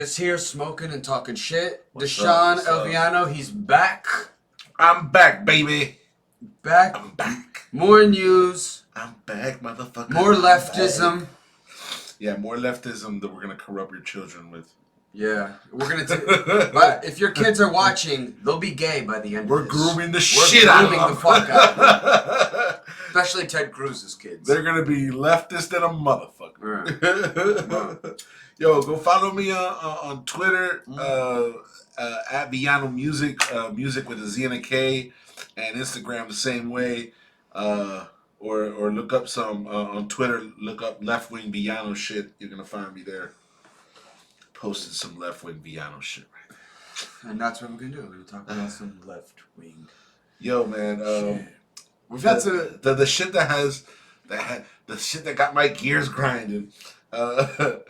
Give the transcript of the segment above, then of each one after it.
Is here smoking and talking shit. What's Deshaun up? Elviano, he's back. I'm back, baby. Back. I'm back. More news. I'm back, motherfucker. More I'm leftism. back. Yeah, more leftism that we're gonna corrupt your children with. Yeah, we're gonna. But if your kids are watching, they'll be gay by the end. We're of this. grooming the shit out of them. We're grooming the fuck out of them. Especially Ted Cruz's kids. They're gonna be leftist and a motherfucker. Right. Yo, go follow me on Twitter at Villano Music, music with a Z and a K, and Instagram the same way. Or look up some on Twitter. Look up left wing Villano shit. You're gonna find me there. Posted some left wing Villano shit right there. And that's what we're gonna do. We're gonna talk about some left wing. Yo, man. Shit. We've got the shit that has the shit that got my gears grinding. The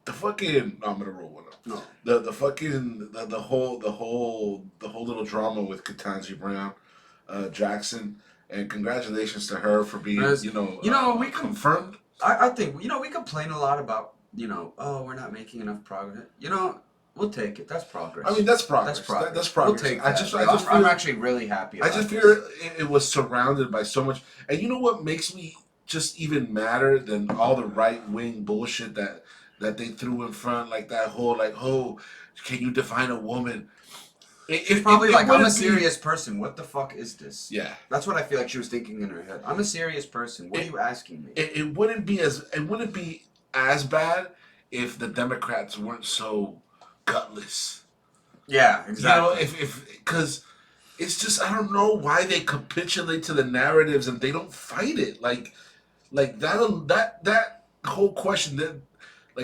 fucking I'm gonna roll one up. No. The fucking the whole little drama with Ketanji Brown Jackson, and congratulations to her for being we confirmed. I think we complain a lot about oh, we're not making enough progress. We'll take it. That's progress. I mean, that's progress. That's progress. That's progress. We'll take that. I'm actually really happy. I just feel it was surrounded by so much, and you know what makes me just even madder than all the right wing bullshit that they threw in front, like that whole oh, can you define a woman? It's probably like, I'm a serious person. What the fuck is this? Yeah, that's what I feel like she was thinking in her head. I'm a serious person. What are you asking me? It wouldn't be as bad if the Democrats weren't so gutless. Yeah, exactly. Because it's just, I don't know why they capitulate to the narratives and they don't fight it. Like that whole question that,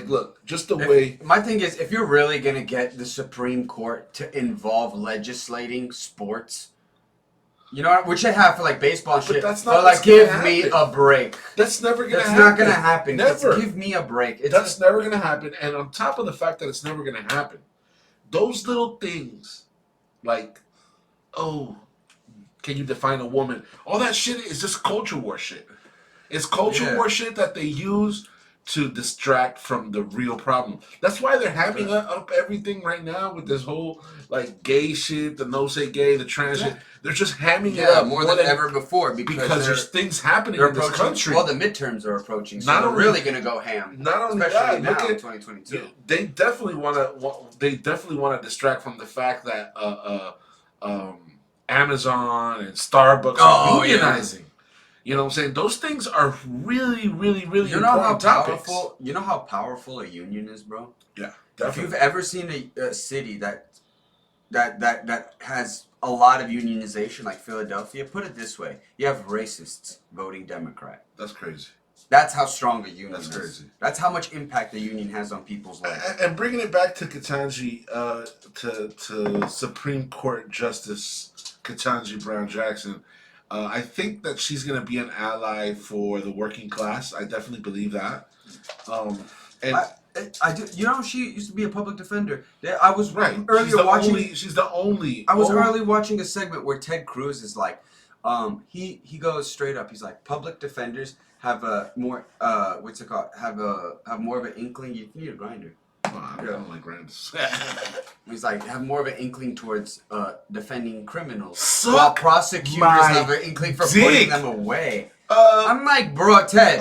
look, just the way. My thing is, if you're really gonna get the Supreme Court to involve legislating sports, which they have for baseball and shit. But that's not. But give me a break. That's never gonna. That's happen. not gonna happen. Never. Give me a break. That's never gonna happen. And on top of the fact that it's never gonna happen, those little things, oh, can you define a woman? All that shit is just culture war shit. It's culture war shit that they use to distract from the real problem. That's why they're hamming up everything right now with this whole gay shit, the no say gay, the trans shit. They're just hamming it up more than ever before because there's things happening in this country. Well, the midterms are approaching, so they're really going to go ham. Not only especially that, now look at in 2022. They definitely want to distract from the fact that Amazon and Starbucks are unionizing. Yeah. You know what I'm saying? Those things are really, really, really important topics. You know how powerful a union is, bro? Yeah, definitely. If you've ever seen a city that has a lot of unionization, like Philadelphia, put it this way: you have racists voting Democrat. That's crazy. That's how strong a union is. That's crazy. That's how much impact the union has on people's lives. And bringing it back to Ketanji, to Supreme Court Justice Ketanji Brown Jackson. I think that she's going to be an ally for the working class. I definitely believe that. I do. She used to be a public defender. I was earlier She's the only. I was early watching a segment where Ted Cruz is he goes straight up. He's like, public defenders have a more what's it called? Have more of an inkling. You need a grinder. I don't like grinders. He's like, have more of an inkling towards defending criminals, while prosecutors have an inkling for putting them away. I'm like, bro, Ted.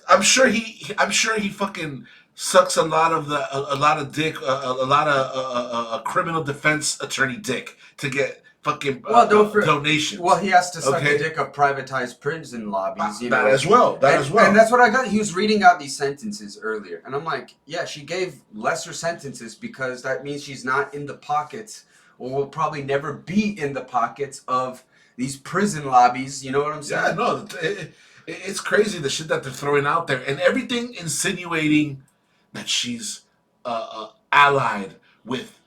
I'm sure he fucking sucks a lot of dick, a lot of criminal defense attorney dick to get fucking donations. Well, he has to suck the dick of privatized prison lobbies, That as well. And that's what I got. He was reading out these sentences earlier, and I'm like, yeah, she gave lesser sentences because that means she's not in the pockets, or will probably never be in the pockets of these prison lobbies. You know what I'm saying? Yeah, no, it's crazy the shit that they're throwing out there, and everything insinuating that she's allied with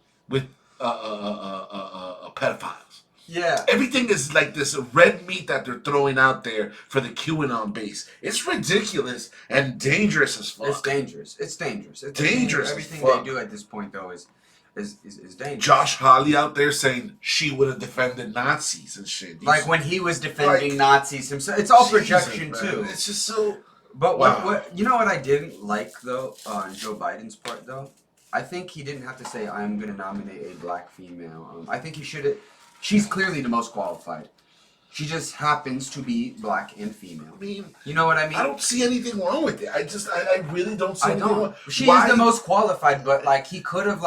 pedophiles. Yeah. Everything is like this red meat that they're throwing out there for the QAnon base. It's ridiculous and dangerous as fuck. It's dangerous. It's dangerous. Everything they do at this point, though, is dangerous. Josh Hawley out there saying she would have defended Nazis and shit. When he was defending Nazis himself. It's all projection, too. It's just so... But Wow. what you know what I didn't like though on Joe Biden's part though, I think he didn't have to say I'm going to nominate a black female. I think he should. She's clearly the most qualified. She just happens to be black and female. I mean, You know what I mean? I don't see anything wrong with it. I really don't see I anything don't. wrong. She Why? is the most qualified, but like he could have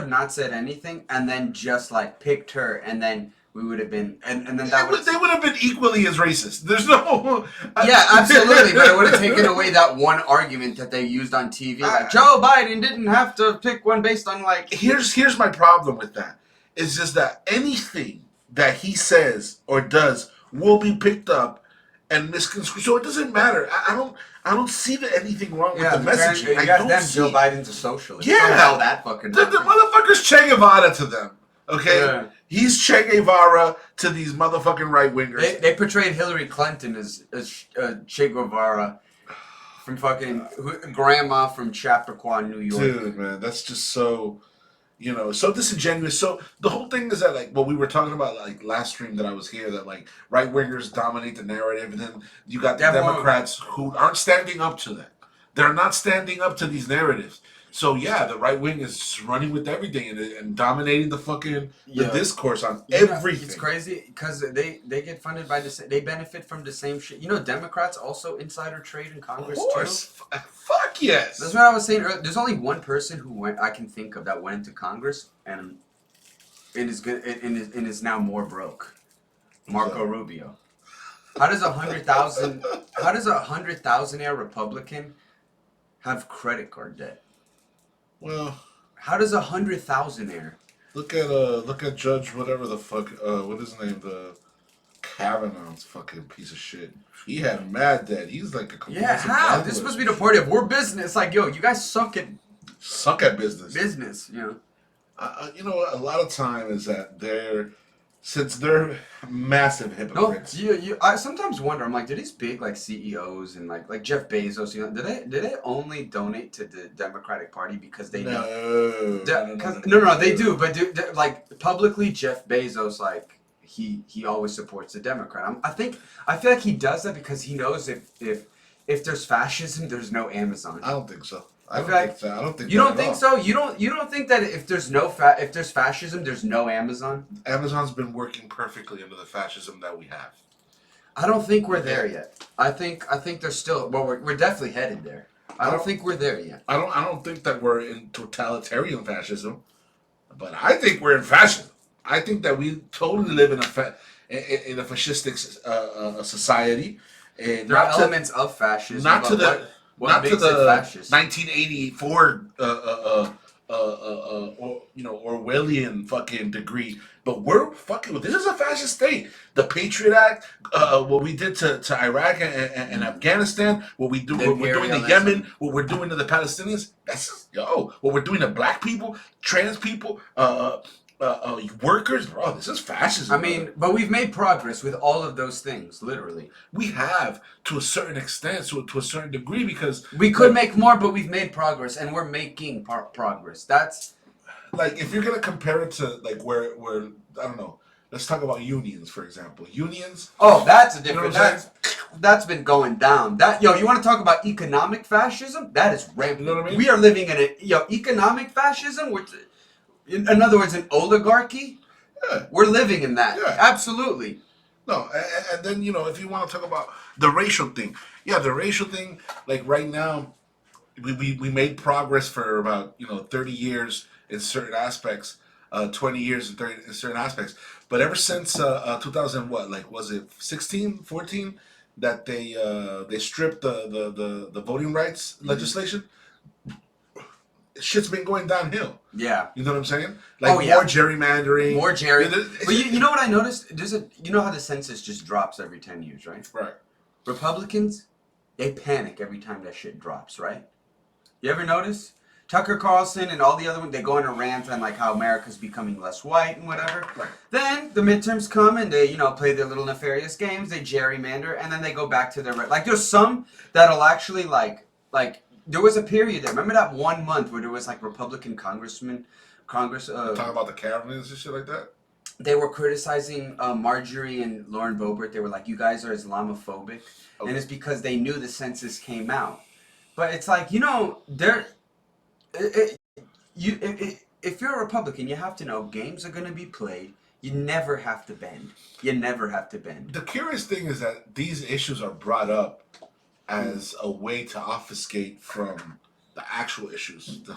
not said anything and then just like picked her and then we would have been and then that would They would have been equally as racist. There's no. Yeah, absolutely, but it would have taken away that one argument that they used on TV. Like Joe Biden didn't have to pick one based on like. Here's my problem with that. It's just that anything that he says or does will be picked up and misconstrued. So it doesn't matter. I don't see anything wrong with the messaging. I don't them see Joe it. Biden's a socialist. Yeah. Somehow that fucking. The motherfucker's Che Guevara to them. Okay, Yeah. He's Che Guevara to these motherfucking right wingers. They portrayed Hillary Clinton as Che Guevara from fucking grandma from Chappaqua, New York. Dude, man, that's just so, so disingenuous. So the whole thing is that, like, what we were talking about, like, last stream that I was here, that, like, right-wingers dominate the narrative, and then you got the Democrats who aren't standing up to that. They're not standing up to these narratives. So, yeah, the right wing is running with everything and dominating the discourse on everything. It's crazy because they get funded by they benefit from the same shit. Democrats also insider trade in Congress too. Fuck yes. That's what I was saying earlier. There's only one person I can think of that went into Congress and is now more broke. Marco Rubio. How does a 100,000-aire Republican have credit card debt? Well, how does a 100,000-aire? Look at Judge whatever the fuck what is his name, the Kavanaugh's fucking piece of shit. He had mad debt. He's like a compulsive how? gambler. This is supposed to be the party of we're business. Like, yo, you guys suck at business. Business, A lot of time is that since they're massive hypocrites. No, I sometimes wonder. I'm like, do these big like CEOs and like Jeff Bezos, do they only donate to the Democratic Party because they know? No, they do. But like publicly, Jeff Bezos, like he always supports the Democrat. I feel like he does that because he knows if there's fascism, there's no Amazon. I don't think so. I don't think you don't think so. You don't think that if there's if there's fascism, there's no Amazon. Amazon's been working perfectly under the fascism that we have. I don't think we're there yet. I think there's still. Well, we're definitely headed there. I don't think we're there yet. I don't think that we're in totalitarian fascism, but I think we're in fascism. I think that we totally live in a fascistic society. And there are elements of fascism. Not to the. Not to the 1984, Orwellian fucking degree, but we're fucking. This is a fascist state. The Patriot Act, what we did to Iraq and Afghanistan, what we're doing to Yemen, what we're doing to the Palestinians. What we're doing to black people, trans people, workers, bro. This is fascism. I mean, but we've made progress with all of those things, literally. We have, to a certain extent, to a certain degree, because we could make more, but we've made progress, and we're making progress. That's like if you're gonna compare it to like where I don't know. Let's talk about unions, for example. Unions. Oh, that's a different. That's been going down. You want to talk about economic fascism? That is rampant. You know what I mean? We are living in economic fascism, which. In other words, an oligarchy? Yeah. We're living in that. Yeah. Absolutely. No, and then, if you want to talk about the racial thing. Yeah, the racial thing, like right now, we made progress for about, 30 years in certain aspects, 20 years in certain aspects. But ever since 2000, was it 16, 14, that they stripped the voting rights legislation? Shit's been going downhill. Yeah. You know what I'm saying? More gerrymandering. More But you know what I noticed? You know how the census just drops every 10 years, right? Right. Republicans, they panic every time that shit drops, right? You ever notice? Tucker Carlson and all the other ones, they go on a rant on like how America's becoming less white and whatever. Right. Then the midterms come and they, play their little nefarious games, they gerrymander, and then they go back to their like there's some that'll actually like there was a period there. Remember that 1 month where there was like Republican Congress. Talking about the cabinets and shit like that. they were criticizing Marjorie and Lauren Boebert. They were like, "You guys are Islamophobic," and it's because they knew the census came out. But it's like, there. It, if you're a Republican, you have to know games are going to be played. You never have to bend. You never have to bend. The curious thing is that these issues are brought up as a way to obfuscate from the actual issues, the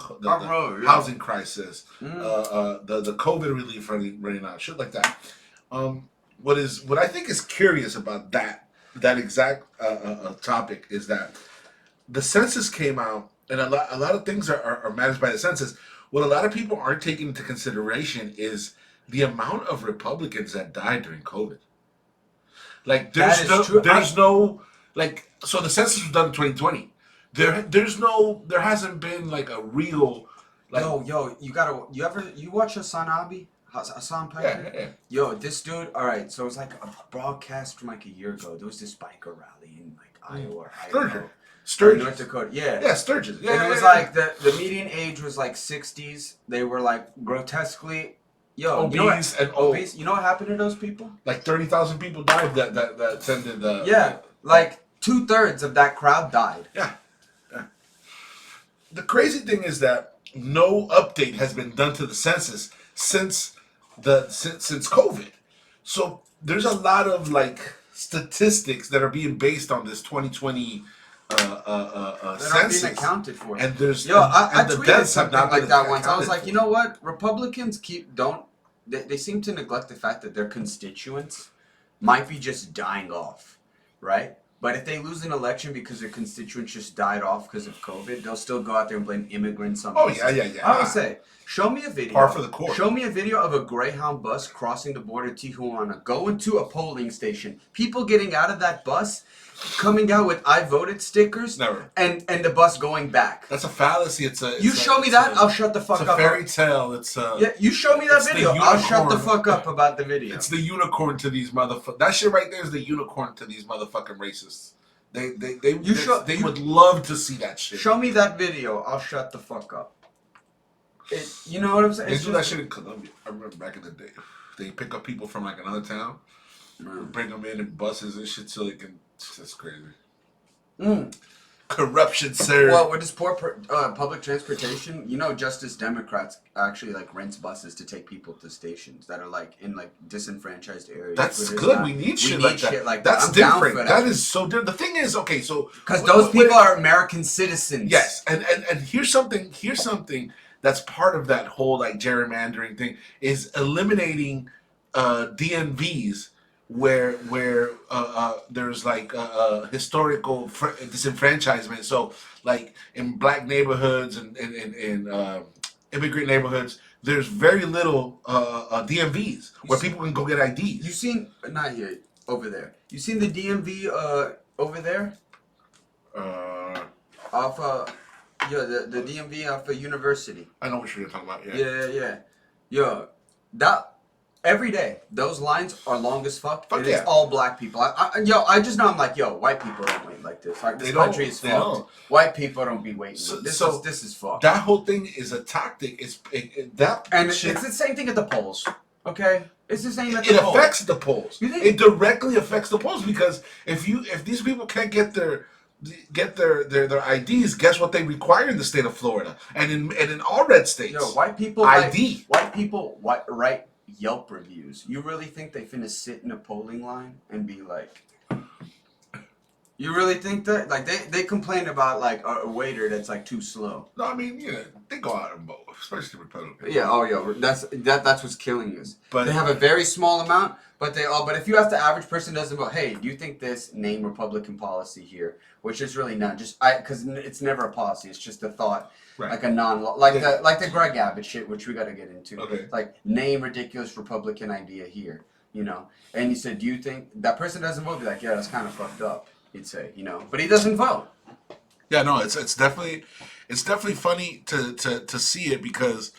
housing crisis, the COVID relief running out, shit like that. What I think is curious about that exact topic is that the census came out, and a lot of things are managed by the census. What a lot of people aren't taking into consideration is the amount of Republicans that died during COVID. Like there's no like, so the census was done in 2020. There hasn't been like a real like, you watch Hassan Piker? Yeah. Yo, this dude, all right, so it's like a broadcast from like a year ago. There was this biker rally in like Iowa or Sturgis. North Dakota. Yeah. Yeah, Sturgis. Yeah, and it was like the median age was like 60s. They were like grotesquely obese and obese. You know what happened to those people? Like 30,000 people died that attended. Like 2/3 of that crowd died. Yeah. The crazy thing is that no update has been done to the census since COVID. So there's a lot of like statistics that are being based on this 2020 census. They're not being accounted for. And there's I the tweeted deaths have something not like been that once. I was accounted like, for. you know what? Republicans they seem to neglect the fact that their constituents might be just dying off, right? But if they lose an election because their constituents just died off because of COVID, they'll still go out there and blame immigrants on. Oh yeah. I would say, show me a video. Par for the course. Show me a video of a Greyhound bus crossing the border to Tijuana, going to a polling station. People getting out of that bus, coming out with "I voted" stickers. Never. And the bus going back. That's a fallacy. Show me that, I'll shut the fuck up. It's a fairy tale. You show me that video, I'll shut the fuck up about the video. It's the unicorn to these motherfuckers. That shit right there is the unicorn to these motherfucking racists. They would love to see that shit. Show me that video, I'll shut the fuck up. You know what I'm saying? They do that shit in Colombia. I remember back in the day. They pick up people from like another town, bring them in buses and shit so they can. That's crazy. Corruption, sir. Well, with this poor public transportation, Justice Democrats actually like rents buses to take people to stations that are like in like disenfranchised areas. That's good. We need shit like that. That's I'm different. Down for that is so different. The thing is, okay, so because those people are American citizens. Yes, and here's something that's part of that whole like gerrymandering thing is eliminating DMVs where there's like historical disenfranchisement. So like in black neighborhoods and in immigrant neighborhoods, there's very little DMVs where people can go get IDs. You seen not here over there? You seen the DMV over there? Off the DMV off a university. I know what you're talking about. Yeah. Yo, that. Every day, those lines are long as fuck. Fuck and yeah. It's all black people. I just know I'm like, white people don't wait like this. Like, this country is fucked. White people don't be waiting. This is fucked. That whole thing is a tactic. It's the same thing at the polls. Okay, it's the same at the polls. It affects the polls. It directly affects the polls because if these people can't get their IDs, guess what they require in the state of Florida and in all red states? White people ID. White people write Yelp reviews. You really think they finna sit in a polling line and be like, you really think that? Like they complain about like a waiter that's like too slow. No, I mean, they go out and vote, especially Republicans. Yeah, that's what's killing us. But they have a very small amount, but if you ask the average person doesn't vote, hey, do you think this name Republican policy here, which is really not because it's never a policy, it's just a thought. Right. Like a the Greg Abbott shit, which we got to get into. Okay. Like name ridiculous Republican idea here, And you said, do you think that person doesn't vote? Be like, yeah, that's kind of fucked up. He'd say, but he doesn't vote. Yeah, no, it's definitely funny to see it because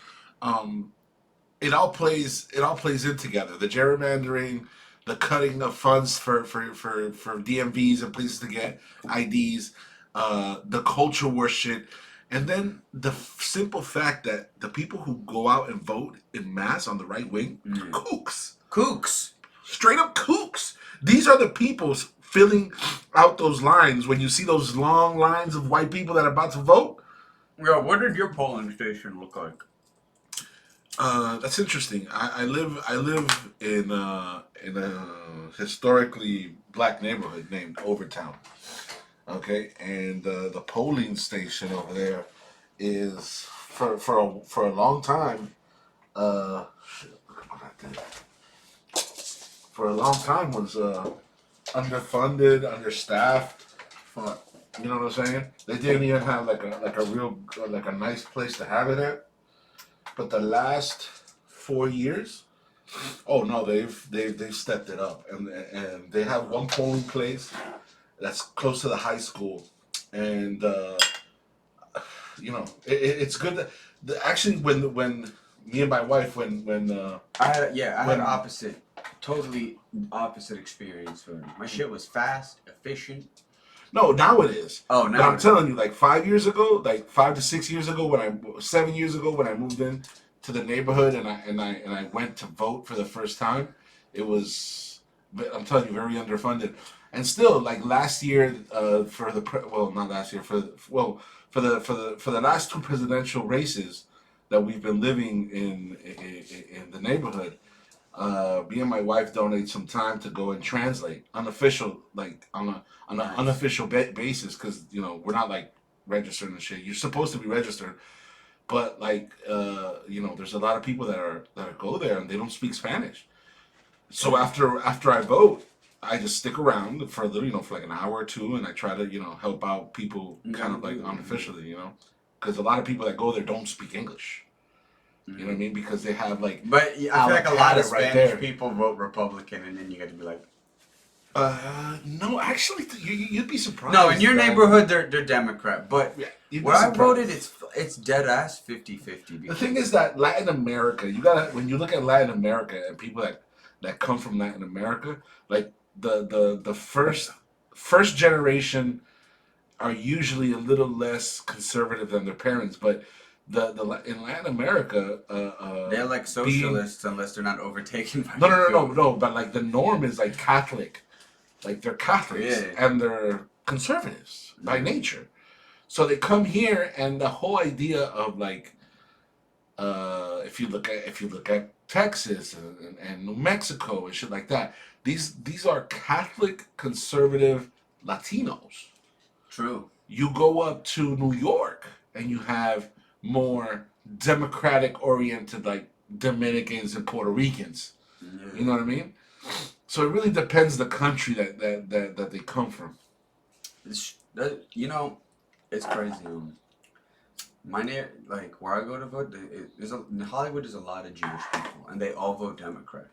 it all plays in together. The gerrymandering, the cutting of funds for DMVs and places to get IDs, the culture war shit. And then the simple fact that the people who go out and vote in mass on the right wing, kooks. Kooks. Straight up kooks. These are the people filling out those lines when you see those long lines of white people that are about to vote. Yeah, what did your polling station look like? That's interesting. I live in a historically black neighborhood named Overtown. Okay, and the polling station over there is for a long time. Shit, look at what I did. For a long time was underfunded, understaffed. Fuck, you know what I'm saying? They didn't even have like a real like a nice place to have it at. But the last 4 years, oh no, they've stepped it up, and they have one polling place that's close to the high school, and you know it's good. Actually, when me and my wife when I had opposite, totally opposite experience. My shit was fast, efficient. No, now it is. Oh, now but I'm telling you, like 5 years ago, like 5 to 6 years ago, 7 years ago, when I moved in to the neighborhood and I went to vote for the first time, it was, I'm telling you, very underfunded. And still, like last year, not last year, for the last two presidential races that we've been living in the neighborhood. Me and my wife donate some time to go and translate unofficial, like on an unofficial basis, because we're not like registered and shit. You're supposed to be registered, but like there's a lot of people that go there and they don't speak Spanish. So after I vote, I just stick around for for like an hour or two, and I try to help out people kind of like unofficially, because a lot of people that go there don't speak English. You know what I mean? Because they have like. But I feel like a lot of Spanish people vote Republican, and then you got to be like. No, actually, you'd be surprised. No, in your neighborhood, they're Democrat, but where I voted, it's dead ass 50-50. The thing is that Latin America, when you look at Latin America and people that come from Latin America, like the first generation are usually a little less conservative than their parents, but. In Latin America, they're like socialists unless they're not overtaken by. No. But like the norm is like Catholic, like they're Catholics and they're conservatives by nature. So they come here, and the whole idea of like, if you look at Texas and New Mexico and shit like that, these are Catholic conservative Latinos. True. You go up to New York and you have more democratic oriented like Dominicans and Puerto Ricans. Yeah. You know what I mean? So it really depends the country that they come from. It's crazy. Like where I go to vote, in Hollywood there's a lot of Jewish people, and they all vote Democrat.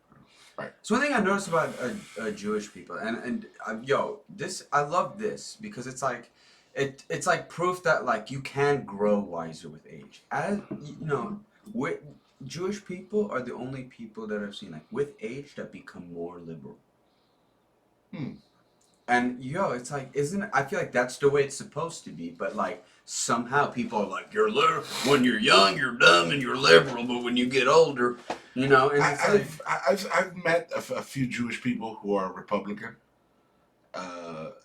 Right. So one thing I noticed about Jewish people, and I love this because it's like. It's like proof that like you can grow wiser with age. As Jewish people are the only people that I've seen like with age that become more liberal. And it's like I feel like that's the way it's supposed to be, but like somehow people are like you're liberal when you're young, you're dumb and you're liberal, but when you get older, and I've met a few Jewish people who are Republican.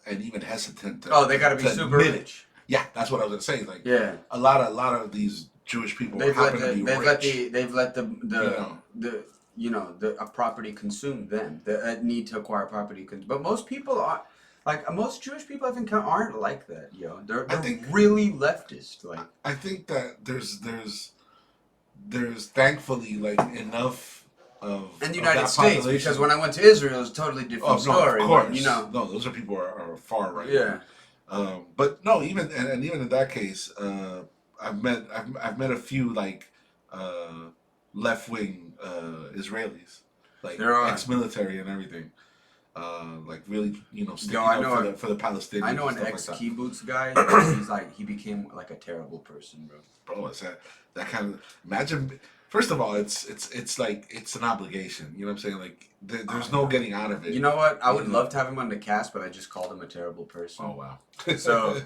And even hesitant to. They got to be super rich. Yeah, that's what I was gonna say. Like, a lot of these Jewish people happen to be rich. They've let a property consume them. The need to acquire property, but most people are like most Jewish people I think aren't like that. They're really leftist. Like I think that there's thankfully like enough. In the United States, because when I went to Israel, it was a totally different story. Of course, but, no, those are people are far right. Yeah, but no, even in that case, I've met a few like left wing Israelis, like ex-military and everything, like really sticking up for the Palestinians. I know an ex-kibbutz guy. He's like he became like a terrible person, bro. Bro, it's that kind of imagine. First of all, it's like it's an obligation. You know what I'm saying? Like there's no getting out of it. You know what? I would love to have him on the cast, but I just called him a terrible person. Oh wow. So,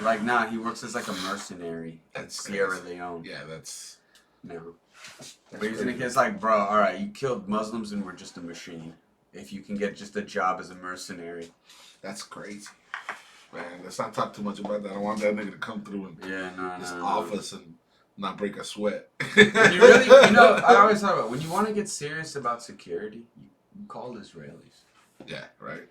like, nah, he works as like a mercenary in Sierra Leone. Yeah, that's No. But he's in a kid's like, bro, all right, you killed Muslims and we're just a machine. If you can get just a job as a mercenary. that's crazy. Man, let's not talk too much about that. I want that nigga to come through and just off us and not break a sweat. You really, I always thought about when you want to get serious about security, you call Israelis. Yeah, right.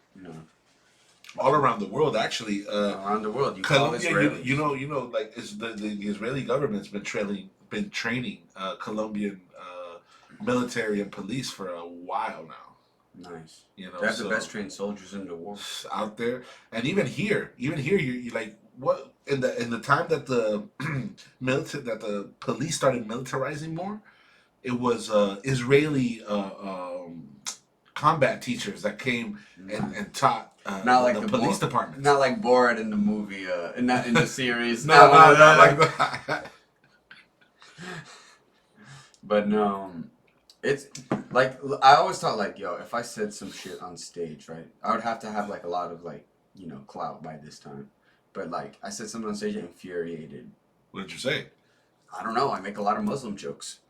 All around the world, actually. Around the world, you call Israelis. You know, like the Israeli government's been training Colombian military and police for a while now. Nice. You know, they have the best trained soldiers in the world out there, and even here, you like what in the time that the the police started militarizing more, it was Israeli combat teachers that came and taught not like the police department. Not like Borat in the movie, not in the series. no, not like that. But no, it's like I always thought like, yo, if I said some shit on stage, right, I would have to have like a lot of like clout by this time. But like I said something on stage that infuriated. What did you say? I don't know. I make a lot of Muslim jokes.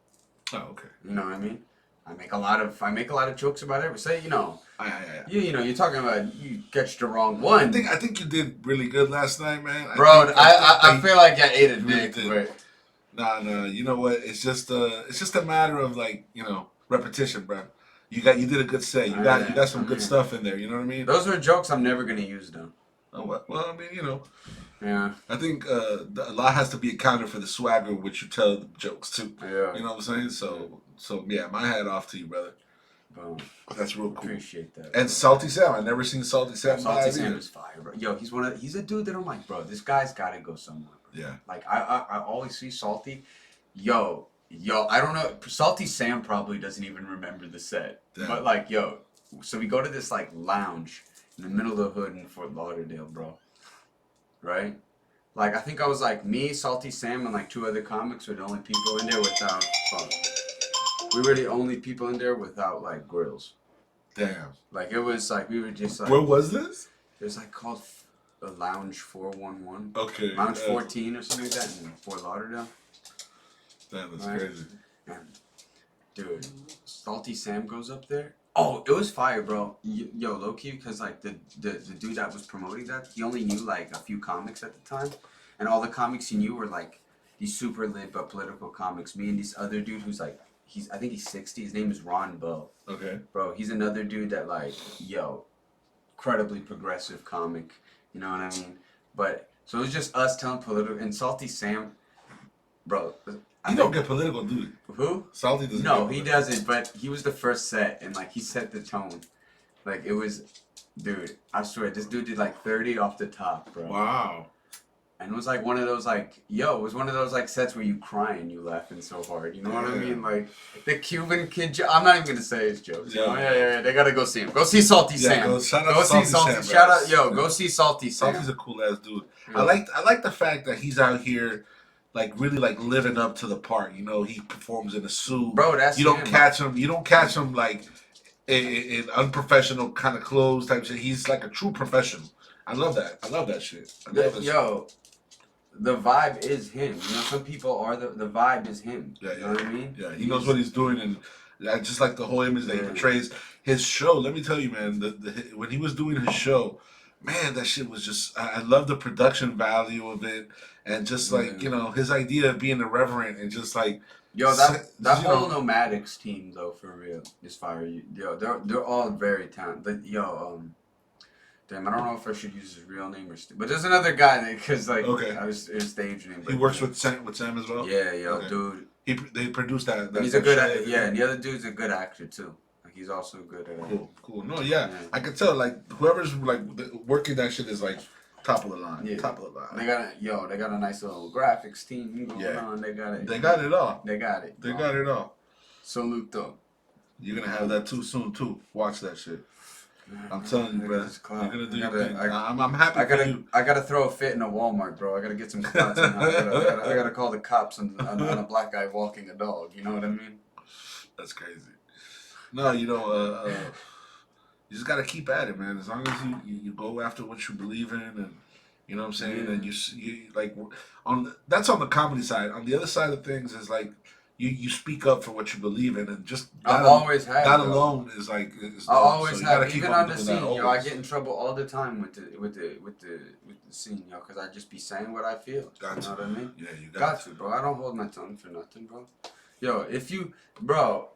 Oh, okay. You know what I mean? I make a lot of jokes about every. Say, Yeah. You're talking about you catch the wrong one. I think you did really good last night, man. Bro, I feel like I ate a dick. But no. You know what? It's just a matter of like repetition, bro. You did a good set. You got some good stuff in there. You know what I mean? Those are jokes I'm never gonna use though. Oh well, I mean Yeah. I think a lot has to be accounted for the swagger which you tell the jokes too. Yeah. You know what I'm saying? So yeah, my hat off to you, brother. Boom. That's real cool. Appreciate that. And Salty Sam, I never seen Salty Sam. Salty Sam is fire, bro. Yo, he's a dude that I'm like, bro, this guy's gotta go somewhere. Bro. Yeah. Like I always see Salty. Yo, I don't know. Salty Sam probably doesn't even remember the set. Damn. But like, yo, so we go to this like lounge in the middle of the hood in Fort Lauderdale, bro. Right? Like I think I was like me, Salty Sam, and like two other comics were the only people in there without we were the only people in there without like grills. Damn. Like it was like we were just like. Where was this? It was like called a Lounge 411. Okay. Lounge 14 or something like that in Fort Lauderdale. Damn, that's crazy. And, dude, Salty Sam goes up there. Oh, it was fire, bro. Yo, low key, because like the dude that was promoting that, he only knew like a few comics at the time, and all the comics he knew were like these super lit but political comics. Me and this other dude who's like I think he's 60. His name is Ron Bow. Okay. Bro, he's another dude that like incredibly progressive comic. You know what I mean? But so it was just us telling political and Salty Sam, bro. You don't get political, do you? Who? Salty doesn't. No, he doesn't. But he was the first set, and like he set the tone. Like it was, dude. I swear, this dude did like 30 off the top, bro. Wow. And it was like one of those like, it was one of those like sets where you cry and you laughing so hard. You know what I mean? Like the Cuban kid. I'm not even gonna say his jokes. Yeah. Yeah. They gotta go see him. Go see Salty Sam. Go see Salty Sam. Shout out, go see Salty Sam. Salty's a cool ass dude. Yeah. I like the fact that he's out here, like really like living up to the part. You know, he performs in a suit. Bro, that's you don't catch him. You don't catch him like in unprofessional kind of clothes type shit. He's like a true professional. I love that. I love that shit. The vibe is him. You know, some people are the vibe is him. Yeah. You know what I mean? Yeah, he knows what he's doing, and I just like the whole image that he portrays. His show, let me tell you, man, when he was doing his show, man, that shit was just, I love the production value of it, and just like, his idea of being irreverent and just like, that whole Nomadics team though, for real, is fire. They're all very talented. Damn, I don't know if I should use his real name but there's another guy that, cause like, I was his stage name. He works with Sam as well? Yeah, dude. They produced that. And he's a good, and the other dude's a good actor too. Like he's also good at it. Cool. No, yeah. I could tell, like, whoever's like working that shit is like top of the line. Yeah. Top of the line. They got a nice little graphics team going on. They got it. They got it all. They got it. They got it all. Salute though. You're gonna have that too soon too. Watch that shit. I'm telling you, bro. It's clout. You're gonna do your thing. I'm happy I for gotta, you. I gotta throw a fit in a Walmart, bro. I gotta get some clout somehow. I gotta call the cops on a black guy walking a dog. You know what I mean? That's crazy. No, you just gotta keep at it, man. As long as you go after what you believe in, and you know what I'm saying, and you like that's on the comedy side. On the other side of things is like you speak up for what you believe in, and just I always have. that though. alone is like is I dope. always So you have. gotta keep Even on on the doing scene, that yo, I always. get in trouble all the time with the scene, yo, because I just be saying what I feel. Got You know what I mean? Yeah, you Got to, bro. I don't hold my tongue for nothing, bro. Yo, bro,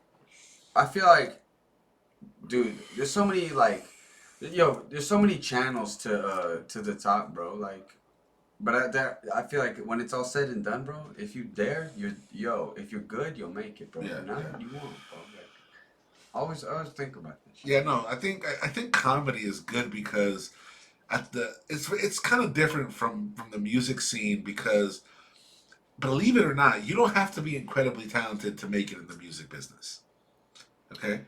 I feel like, dude, there's so many there's so many channels to the top, bro. Like, but I feel like when it's all said and done, bro, if you dare, if you're good, you'll make it, bro. Yeah, If not, yeah. you won't, bro. Like, always think about this shit. Yeah, no, I think comedy is good because it's kind of different from the music scene because believe it or not, you don't have to be incredibly talented to make it in the music business. Okay,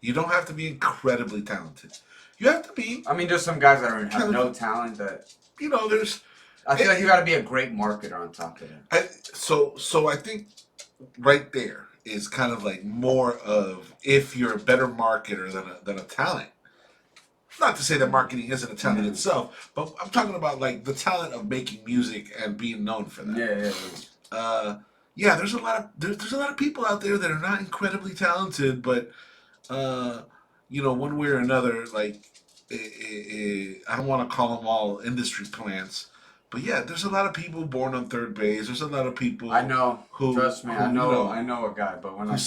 you don't have to be incredibly talented. You have to be. I mean, there's some guys that have no talented. talent that. There's. I feel like you got to be a great marketer on top of that. So I think right there is kind of like more of if you're a better marketer than a talent. Not to say that marketing isn't a talent itself, but I'm talking about like the talent of making music and being known for that. Yeah. There's a lot of there's a lot of people out there that are not incredibly talented, but one way or another, like I don't want to call them all industry plants, but yeah, there's a lot of people born on third base. There's a lot of people I know. who Trust me, who, I know a guy, but when who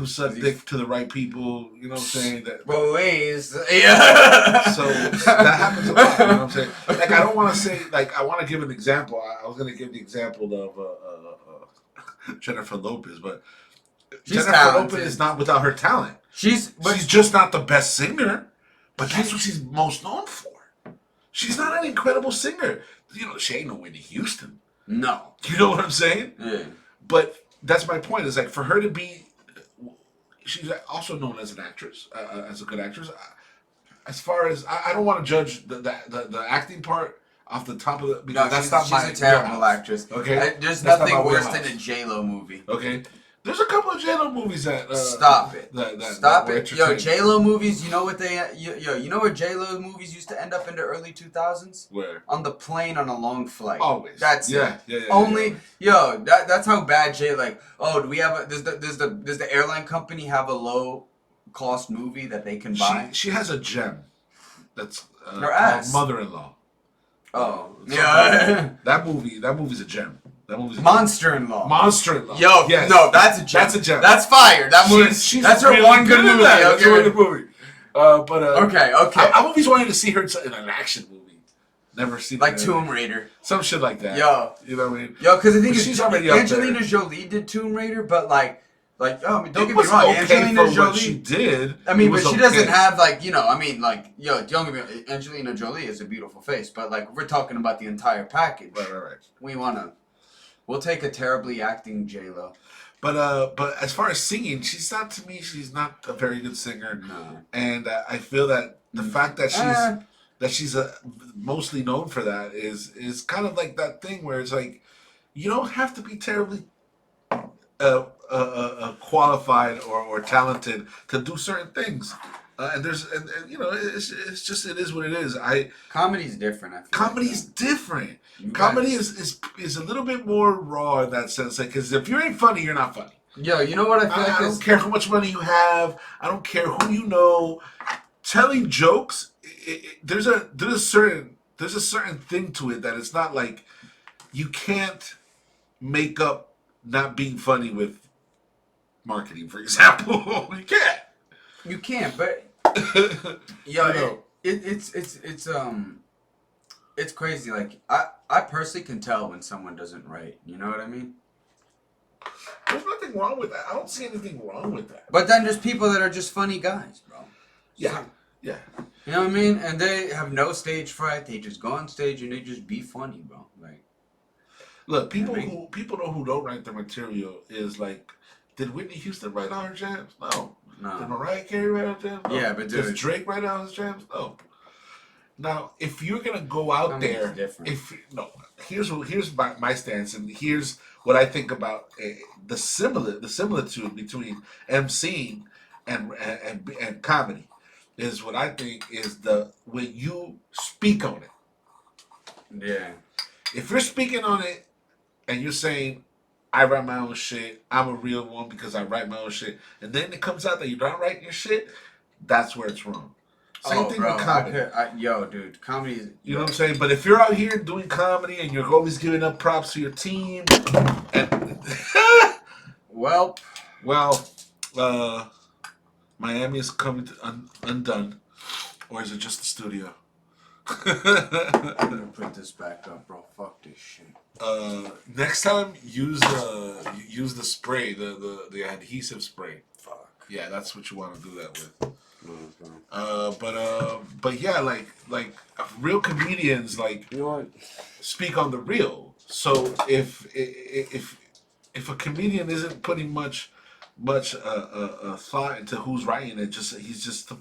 suck dick to the right people. You know what I'm saying? That Boys, yeah. So that happens a lot. You know what I'm saying? Like I don't want to say like I want to give an example. I was going to give the example of Jennifer Lopez, but Jennifer talented. Lopez is not without her talent. She's just not the best singer, but that's what she's most known for. She's not an incredible singer. She ain't no Whitney Houston. No. You know what I'm saying? Yeah. But that's my point. Is like for her to be, she's also known as an actress, as a good actress. As far as I don't want to judge the acting part off the top of the because she's a terrible actress. Okay, there's nothing worse than a J-Lo movie. Okay. There's a couple of J-Lo movies that stop it. Stop it. Yo, entertaining. J-Lo movies. You know what you know where J-Lo movies used to end up in the early 2000s? Where? On the plane on a long flight. Always. That's yeah. Only that's how bad do we have does the airline company have a low cost movie that they can buy? She has a gem. That's her ass. Mother-in-law. Oh yeah. That movie's a gem. Monster-in-Law. Monster-in-Law. Yo, yes. No, that's a gem. That's a gem. That's fire. That movie. That's her really one good movie. That's her one good movie. Okay. I've always wanted to see her in an action movie. Never seen like Tomb Raider. Some shit like that. Yo. You know what I mean? Yo, because the thing is, she's already Angelina Jolie did Tomb Raider, but don't get me wrong, okay Angelina for Jolie. What she did. I mean, but she doesn't have don't get me wrong, Angelina Jolie is a beautiful face, but we're talking about the entire package. Right. We'll take a terribly acting J-Lo. But as far as singing, she's not a very good singer. No. And I feel that the fact that she's mostly known for that is kind of like that thing where it's like you don't have to be terribly qualified or talented to do certain things. And it's just it is what it is. Comedy's different. Comedy's different. Comedy is a little bit more raw in that sense. Because if you ain't funny, you're not funny. Yo, you know what I feel like? I don't care how much money you have. I don't care who you know. Telling jokes, there's a certain thing to it that it's not like you can't make up not being funny with marketing, for example. You can't, but it's crazy. Like I personally can tell when someone doesn't write. You know what I mean? There's nothing wrong with that. I don't see anything wrong with that. But then there's people that are just funny guys, bro. Yeah. You know what I mean? And they have no stage fright. They just go on stage and they just be funny, bro. Look, people who don't write their material is like, did Whitney Houston write all her jams? No. No. Did Mariah Carey write out jams? No. Yeah, but dude. Does Drake write out his jams? No. Now, if you're gonna go out there, here's my stance, and here's what I think about the similitude between MCing and comedy is what I think is when you speak on it. Yeah. If you're speaking on it and you're saying, I write my own shit, I'm a real one because I write my own shit, and then it comes out that you're not writing your shit, that's where it's wrong. Same thing with comedy. Yo, dude, comedy is... You know what I'm saying? But if you're out here doing comedy and you're always giving up props to your team, and well, Miami is coming to undone, or is it just the studio? I'm gonna put this back up, bro. Fuck this shit. Next time use the spray, the adhesive spray. Fuck. Yeah, that's what you want to do that with. But yeah, like real comedians, like, you know what? speak on the real. So if a comedian isn't putting much thought into who's writing it, he's just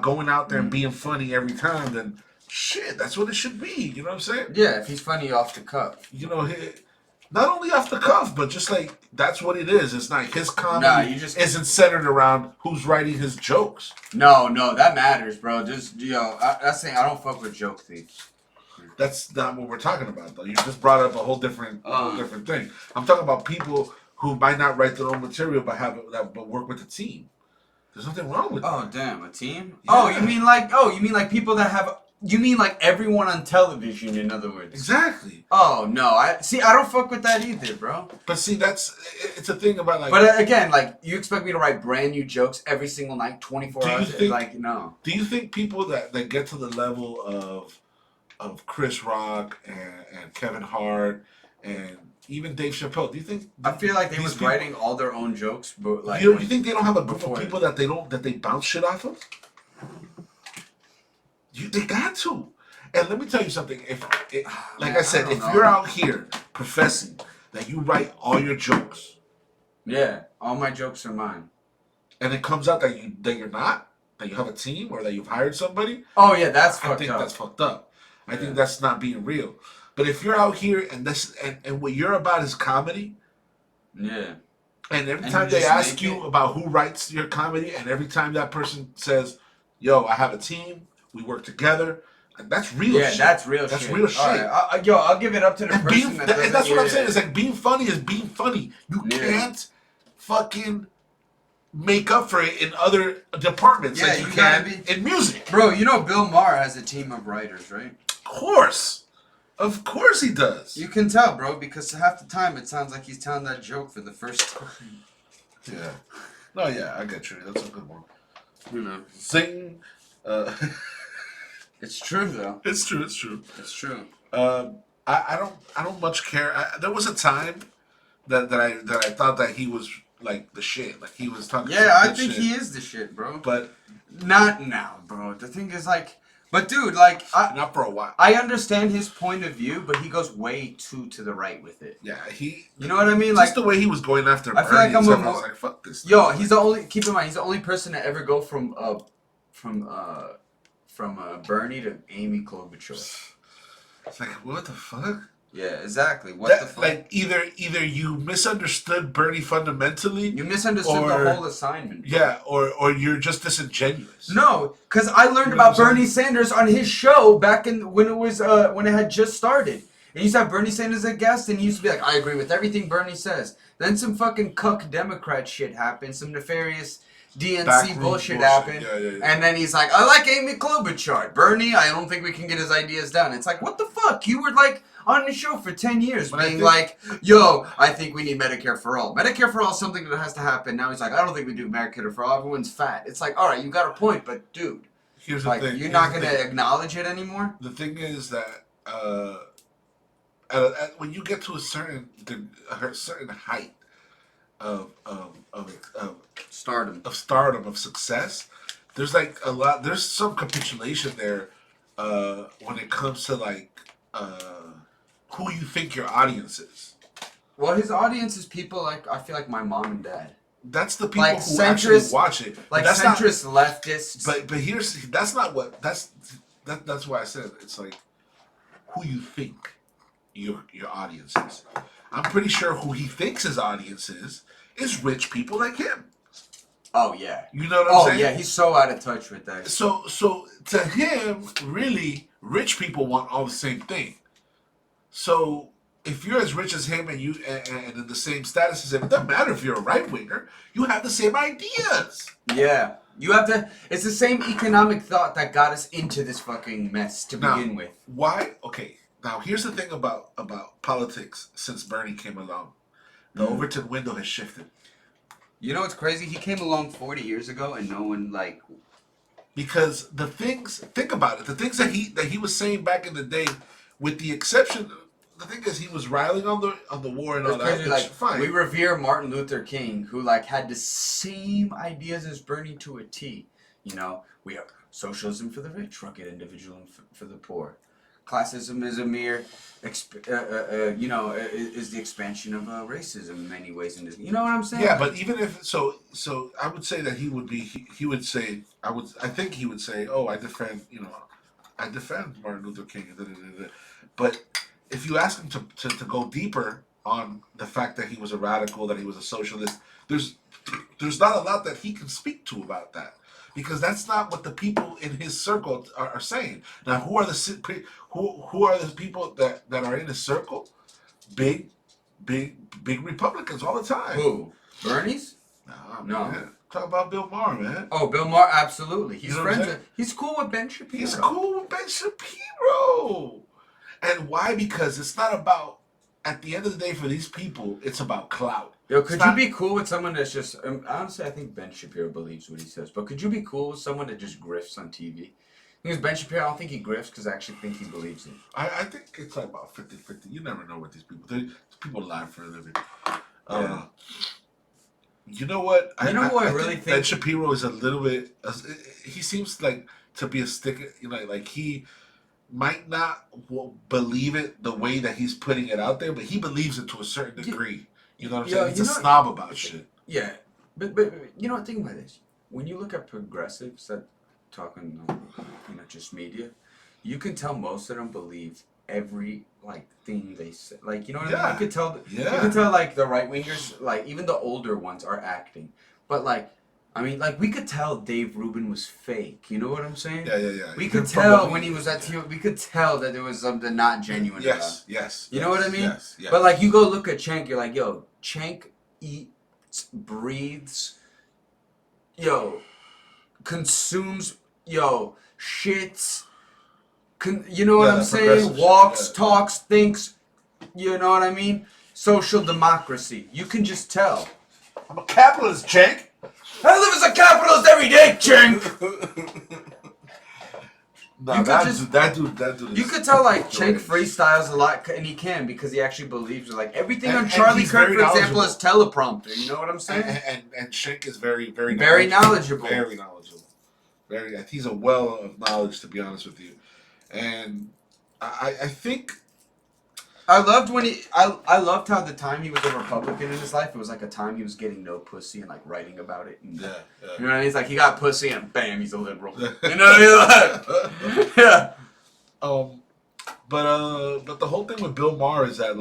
going out there and being funny every time, then shit, that's what it should be. You know what I'm saying? Yeah, if he's funny off the cuff. You know, not only off the cuff, but just like that's what it is. It's like his comedy isn't centered around who's writing his jokes. No, that matters, bro. Just that's saying I don't fuck with joke thieves. That's not what we're talking about, though. You just brought up a whole different thing. I'm talking about people who might not write their own material, but work with a team. There's nothing wrong with that. Oh, damn, a team? Yeah. Oh, you mean like people that have... You mean like everyone on television, in other words? Exactly. Oh, no. I don't fuck with that either, bro. But see, it's a thing about like... But again, like, you expect me to write brand new jokes every single night, 24 hours? Like, no. Do you think people that get to the level of Chris Rock and Kevin Hart and even Dave Chappelle, do you think... I feel like they was writing all their own jokes, but like... You think they don't have a group of people that they bounce shit off of? They got to. And let me tell you something. If you're out here professing that you write all your jokes, yeah, all my jokes are mine, and it comes out that you're not, that you have a team or that you've hired somebody. Oh yeah, that's fucked up. I think that's fucked up. I think that's not being real. But if you're out here and what you're about is comedy, yeah. And every time they ask you about who writes your comedy, and every time that person says, "Yo, I have a team. We work together." That's real shit. Yeah, that's real shit. That's real shit. Right. I'll give it up to the person that and that's what I'm saying. It's like being funny is being funny. You can't fucking make up for it in other departments like you can in music. Bro, you know Bill Maher has a team of writers, right? Of course he does. You can tell, bro, because half the time it sounds like he's telling that joke for the first time. Yeah. No, yeah, I get you. That's a good one. You know. Sing. It's true though. It's true. It's true. I don't much care. There was a time that I thought that he was like the shit. Like he was talking. Yeah, I think he is the shit, bro. But not now, bro. The thing is, like, but dude, like, not for a while. I understand his point of view, but he goes way too to the right with it. Yeah, You know what I mean? Just like the way he was going after. I feel like I was like, fuck this. Yo, he's the only. Keep in mind, he's the only person to ever go from Bernie to Amy Klobuchar. It's like, what the fuck? Yeah, exactly. What the fuck? Like either you misunderstood Bernie fundamentally. You misunderstood the whole assignment. Bro. Yeah, or you're just disingenuous. No, because I learned about Bernie Sanders on his show back when it had just started. And he used to have Bernie Sanders as a guest, and he used to be like, I agree with everything Bernie says. Then some fucking cuck Democrat shit happened, some nefarious DNC bullshit happened, yeah. And then he's like, I like Amy Klobuchar. Bernie, I don't think we can get his ideas done. It's like, what the fuck? You were like on the show for 10 years being like, yo, I think we need Medicare for all. Medicare for all is something that has to happen. Now he's like, I don't think we do Medicare for all. Everyone's fat. It's like, all right, you got a point, but dude, here's the thing. You're not going to acknowledge it anymore? The thing is that when you get to a certain height of stardom, of success, there's some capitulation there when it comes to like who you think your audience is. Well, his audience is people like, I feel like my mom and dad. That's the people Like who actually centrist, watch it. like That's centrist not, leftists. but here's that's not what that's why I said it's like who you think your audience is. I'm pretty sure who he thinks his audience is rich people like him. Oh yeah. You know what I'm saying? Oh yeah, he's so out of touch with that. So to him, really, rich people want all the same thing. So if you're as rich as him and you and in the same status as him, it doesn't matter if you're a right winger. You have the same ideas. Yeah. You have to. It's the same economic thought that got us into this fucking mess to begin with. Why? Okay. Now here's the thing about politics. Since Bernie came along, the Overton window has shifted. You know what's crazy? He came along 40 years ago, and no one like. Because the things, think about it. The things that he was saying back in the day, with the exception, the thing is he was riling on the war and all that. Crazy, like, fine. we revere Martin Luther King, who like had the same ideas as Bernie to a T. You know, we have socialism for the rich, rugged individualism for the poor. Classism is a mere, is the expansion of racism in many ways. You know what I'm saying? Yeah, but even if so, I would say that he would be. He would say, I think he would say, oh, I defend Martin Luther King. But if you ask him to go deeper on the fact that he was a radical, that he was a socialist, there's not a lot that he can speak to about that. Because that's not what the people in his circle are saying. Now, who are the people that are in his circle? Big Republicans all the time. Who? Bernie's? No. Man. Talk about Bill Maher, man. Oh, Bill Maher, absolutely. He's friends with. He's cool with Ben Shapiro. He's cool with Ben Shapiro. And why? Because it's not about. At the end of the day, for these people, it's about clout. Yo, could you be cool with someone that's just... honestly, I think Ben Shapiro believes what he says. But could you be cool with someone that just grifts on TV? Because Ben Shapiro, I don't think he grifts because I actually think he believes it. I think it's like about 50-50. You never know what these people lie for a living. Yeah. You know what? I really think... Ben Shapiro is a little bit... he seems like to be a sticker... You know, like he might not believe it the way that he's putting it out there, but he believes it to a certain degree. You know what I'm saying? He's a snob about shit. Yeah. But you know what? Think about this. When you look at progressives that talking, just media, you can tell most of them believe every thing they say. Like, you know what I mean? You could tell. Yeah. You could tell like the right wingers, like even the older ones, are acting. But we could tell Dave Rubin was fake. You know what I'm saying? Yeah. We could tell when he was at TV. We could tell that there was something not genuine about him. Yes. You know what I mean? Yes. But you go look at Cenk, you're like, yo, Cenk eats, breathes, consumes, shits. You know what I'm saying? Walks, talks, thinks. You know what I mean? Social democracy. You can just tell. I'm a capitalist, Cenk. I live as a capitalist every day, Cenk. No, that dude. You could tell Cenk freestyles a lot, and he can because he actually believes it. Everything on Charlie Kirk, for example, is teleprompter. You know what I'm saying? And Cenk is very, very, very knowledgeable. Very knowledgeable. He's a well of knowledge, to be honest with you. And I think. I loved when I loved how the time he was a Republican in his life, it was like a time he was getting no pussy and writing about it. And, yeah. You know what I mean? It's like he got pussy and bam, he's a liberal. You know what I mean? Yeah. But the whole thing with Bill Maher is that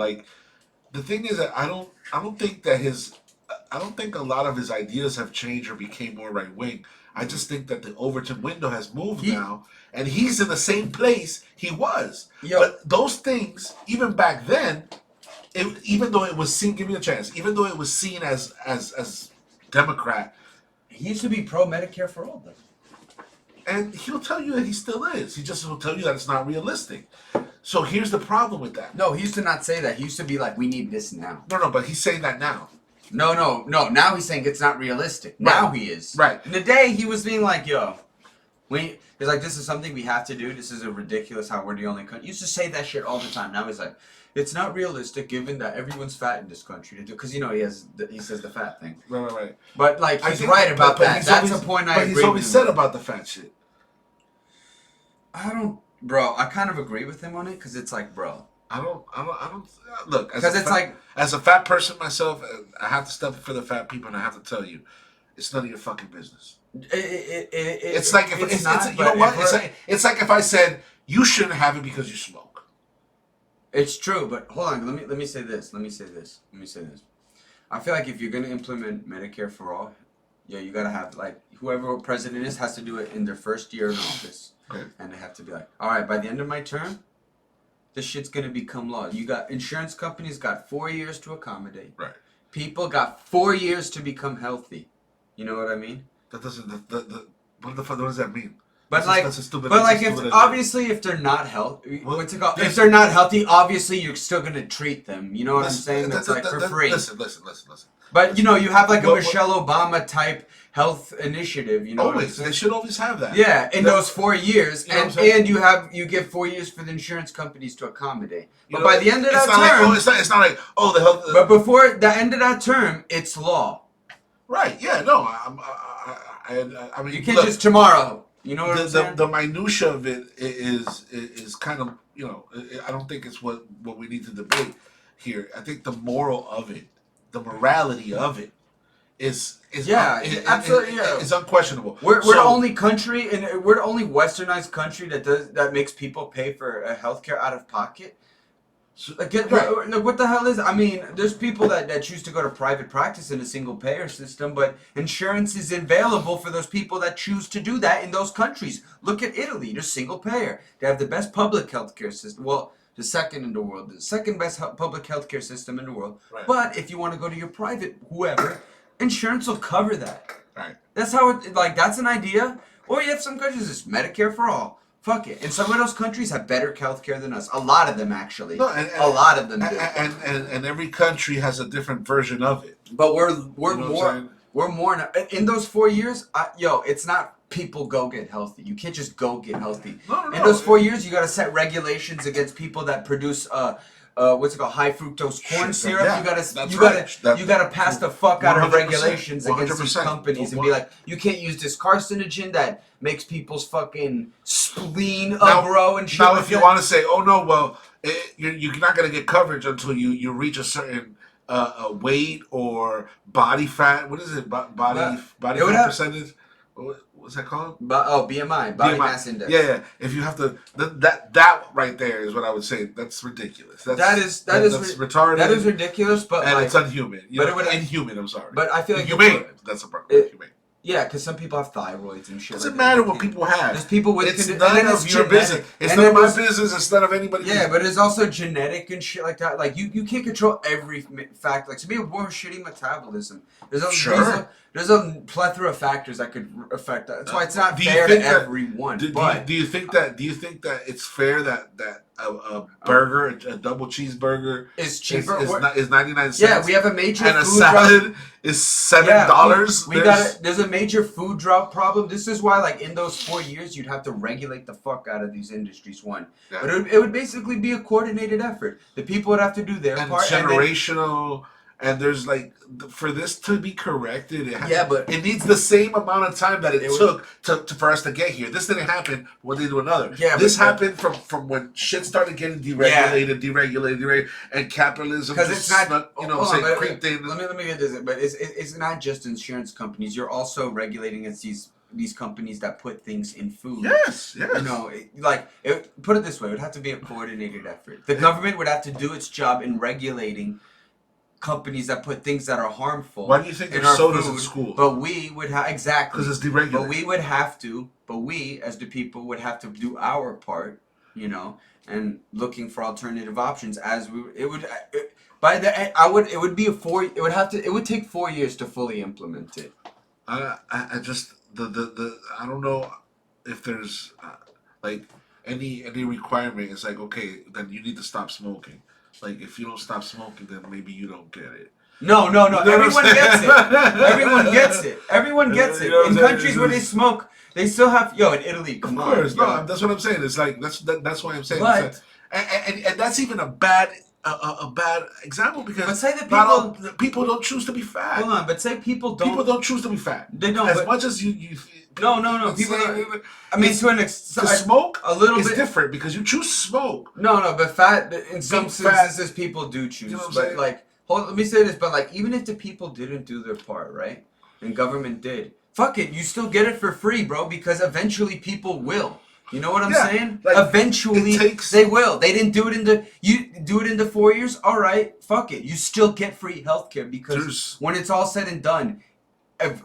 the thing is that I don't think a lot of his ideas have changed or became more right wing. I just think that the Overton window has moved now, and he's in the same place he was. But those things, even back then, even though it was seen, give me a chance, even though it was seen as Democrat, he used to be pro Medicare for all, though. And he'll tell you that he still is. He just will tell you that it's not realistic. So here's the problem with that. No, he used to not say that. He used to be like, we need this now. No, but he's saying that now. No. Now he's saying it's not realistic. Now he is. Right. In the day, he was being like, yo, he's like, this is something we have to do. This is a ridiculous how we're the only country. He used to say that shit all the time. Now he's like, it's not realistic given that everyone's fat in this country. Because, he says the fat thing. Right. But, he's right about that. That's a point I agree with. But he's always said about the fat shit. Bro, I kind of agree with him on it because it's like, bro, I don't. Look, Because it's like, as a fat person myself, I have to step up for the fat people, and I have to tell you, it's none of your fucking business. It's like if it's you know what? It's like if I said you shouldn't have it because you smoke. it's true, but hold on. Let me say this. I feel like if you're gonna implement Medicare for all, yeah, you gotta have like whoever president is has to do it in their first year in office, Okay. and they have to be like, all right, by the end of my term, this shit's gonna become law. You got insurance companies got 4 years to accommodate. Right. People got 4 years to become healthy. You know what I mean? That doesn't. What the fuck? What does that mean? But That's a stupid. but that's like a if stupid obviously if they're not healthy, Well, what's it called? yes. If they're not healthy, obviously you're still gonna treat them. You know what I'm saying? That's like for free. Listen. But you know, you have like a Well, Michelle Obama type health initiative. You know, Always, they should always have that. yeah, in those 4 years, You know what I'm and saying? you give 4 years for the insurance companies to accommodate. You But know, by the end of it's that not term, like, it's not like the health. but before the end of that term, it's law. Right? Yeah. No. I mean, You can't look, just tomorrow. You know what I'm saying? the minutia of it is kind of, I don't think it's what we need to debate here. I think the moral of it, the morality of it, is absolutely. It's unquestionable. We're the only country, and we're the only westernized country that makes people pay for healthcare out of pocket. Like, what the hell is? I mean, there's people that choose to go to private practice in a single payer system, but insurance is available for those people that choose to do that in those countries. Look at Italy; they're single payer. They have the best public healthcare system. Well, the second in the world, the second best public healthcare system in the world. Right. But if you want to go to your private, whoever, insurance will cover that. Right. That's how it, like, that's an idea. Or you have some countries, it's Medicare for all. Fuck it. And some of those countries have better healthcare than us. A lot of them, actually. No, a lot of them do. And every country has a different version of it. But we're You know what I'm more in those 4 years. It's not people go get healthy. You can't just go get healthy. No. In those 4 years, you got to set regulations against people that produce what's it called, high fructose corn syrup. Yeah, you gotta pass the fuck out of 100%, regulations against these 100%. companies and be like, you can't use this carcinogen that makes people's fucking spleen grow and shit. Now, like if you that. want to say, oh no, well, you're not going to get coverage until you reach a certain weight or body fat. What is it? Body fat percentage. What's that called? BMI, body mass index. Yeah. If you have to, that right there is what I would say. That's ridiculous. That's retarded. That is ridiculous, but and it's unhuman. Inhuman. I'm sorry. But I feel like humane. That's a problem. Humane. Yeah, because some people have thyroids and shit. Doesn't matter what people have. There's people with. It's none of your business. It's none of my business. It's none of anybody. Yeah, but it's also genetic and shit like that. Like you can't control every fact. Like some people have shitty metabolism. There's a plethora of factors that could affect that. That's why it's not fair to everyone. Do you think that it's fair that a burger, a double cheeseburger, is cheaper? Is 99 cents? Yeah, we have a major and food a salad drop. Is $7. There's a major food drought problem. This is why, like, in those 4 years, you'd have to regulate the fuck out of these industries. One, but it would basically be a coordinated effort. The people would have to do their part. Generational. And there's like, for this to be corrected, but it needs the same amount of time that it took for us to get here. This didn't happen one day to another. Yeah, this happened from when shit started getting deregulated, and capitalism. Because it's not, creeped in. Let me get this. But it's not just insurance companies. You're also regulating against these companies that put things in food. Yes. You know, put it this way: it would have to be a coordinated effort. The government would have to do its job in regulating companies that put things that are harmful. Why do you think there's sodas in school? But we would have because it's deregulated. But we as the people would have to do our part, you know, and looking for alternative options. It would take 4 years to fully implement it. I just I don't know if there's like any requirement. It's like, okay, then you need to stop smoking. Like, if you don't stop smoking, then maybe you don't get it. No. Everyone gets it. Everyone gets it. In countries where they smoke, they still have. In Italy, come on. Of course, no. That's what I'm saying. It's like that's why I'm saying. And that's even a bad a bad example because But say that not all people don't choose to be fat. Hold on, but say people don't choose to be fat. They don't. As much as you. No. People don't. I mean, to an extent, smoke a little bit different because you choose smoke. No, but fat. In some instances, people do choose. You know what I'm but saying? like, let me say this. But like, even if the people didn't do their part, right, and government did, fuck it, you still get it for free, bro. Because eventually, people will. You know what I'm saying? Like, eventually, they will. They didn't do it in the. You do it in the 4 years. All right, fuck it. You still get free healthcare because when it's all said and done.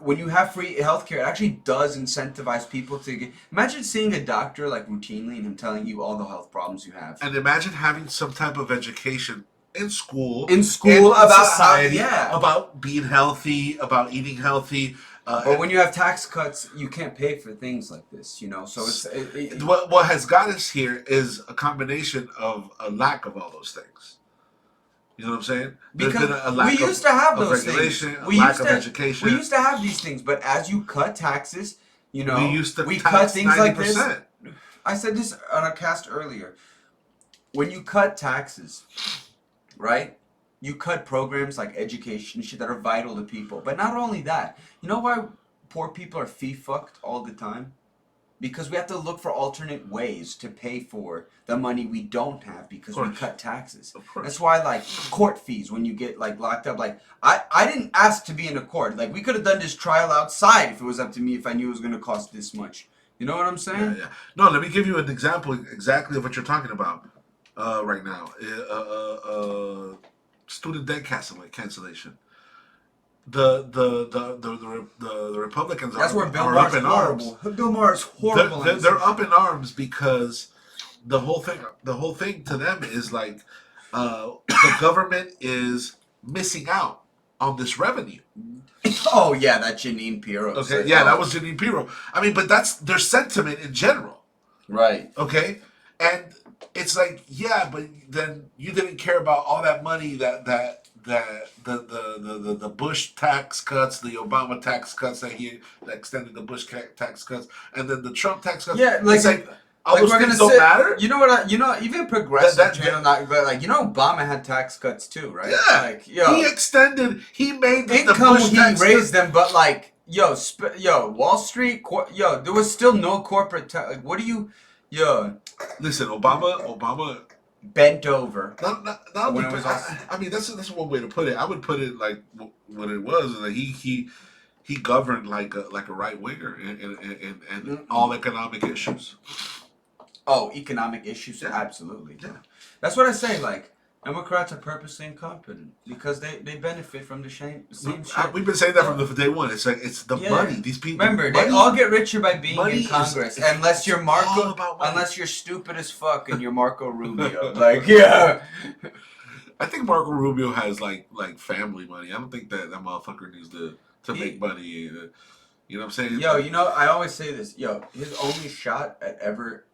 When you have free healthcare, it actually does incentivize people to get. Imagine seeing a doctor like routinely and him telling you all the health problems you have. And imagine having some type of education in school about society, about being healthy, about eating healthy. But when you have tax cuts, you can't pay for things like this, you know. So it's what has got us here is a combination of a lack of all those things. You know what I'm saying? Because we used to have those things. We lack of education. We used to have these things, but as you cut taxes, you know, we cut things 90%. Like this. I said this on a cast earlier. When you cut taxes, right? You cut programs like education shit that are vital to people. But not only that, you know why poor people are fee fucked all the time? Because we have to look for alternate ways to pay for the money we don't have because we cut taxes. That's why, like, court fees when you get, like, locked up. Like, I didn't ask to be in a court. Like, we could have done this trial outside if it was up to me, if I knew it was going to cost this much. You know what I'm saying? Yeah. No, let me give you an example exactly of what you're talking about right now. Student debt cancellation. The Republicans That's where Bill are Maher's up in horrible. arms. Bill Maher's horrible. They're up in arms because the whole thing to them is like the government is missing out on this revenue. Oh yeah, that Janine Pirro. Okay, yeah, that was Janine Pirro. I mean, but that's their sentiment in general. Right. Okay, and it's like, yeah, but then you didn't care about all that money that the Bush tax cuts, the Obama tax cuts that extended the Bush tax cuts, and then the Trump tax cuts. Yeah, like, it's like all those things don't matter. You know what? Even progressive channel, but like, you know, Obama had tax cuts too, right? Yeah, like, yo, he made income. The Bush tax raised them, but like, Wall Street, there was still no corporate tax. Like, what do you, Listen, Obama bent over. Not when it was I mean, that's one way to put it. I would put it like what it was. Like he governed like a right winger and all economic issues. Oh, economic issues, absolutely. Yeah, that's what I say. Like, Democrats are purposely incompetent because they benefit from the same shit. We've been saying that from the day one. It's like it's the money. These people. Remember, they all get richer by being in Congress, unless you're unless you're stupid as fuck and you're Marco Rubio. Like, yeah. I think Marco Rubio has like family money. I don't think that motherfucker needs to make money. You know what I'm saying? Yo, you know, I always say this. Yo, his only shot at ever.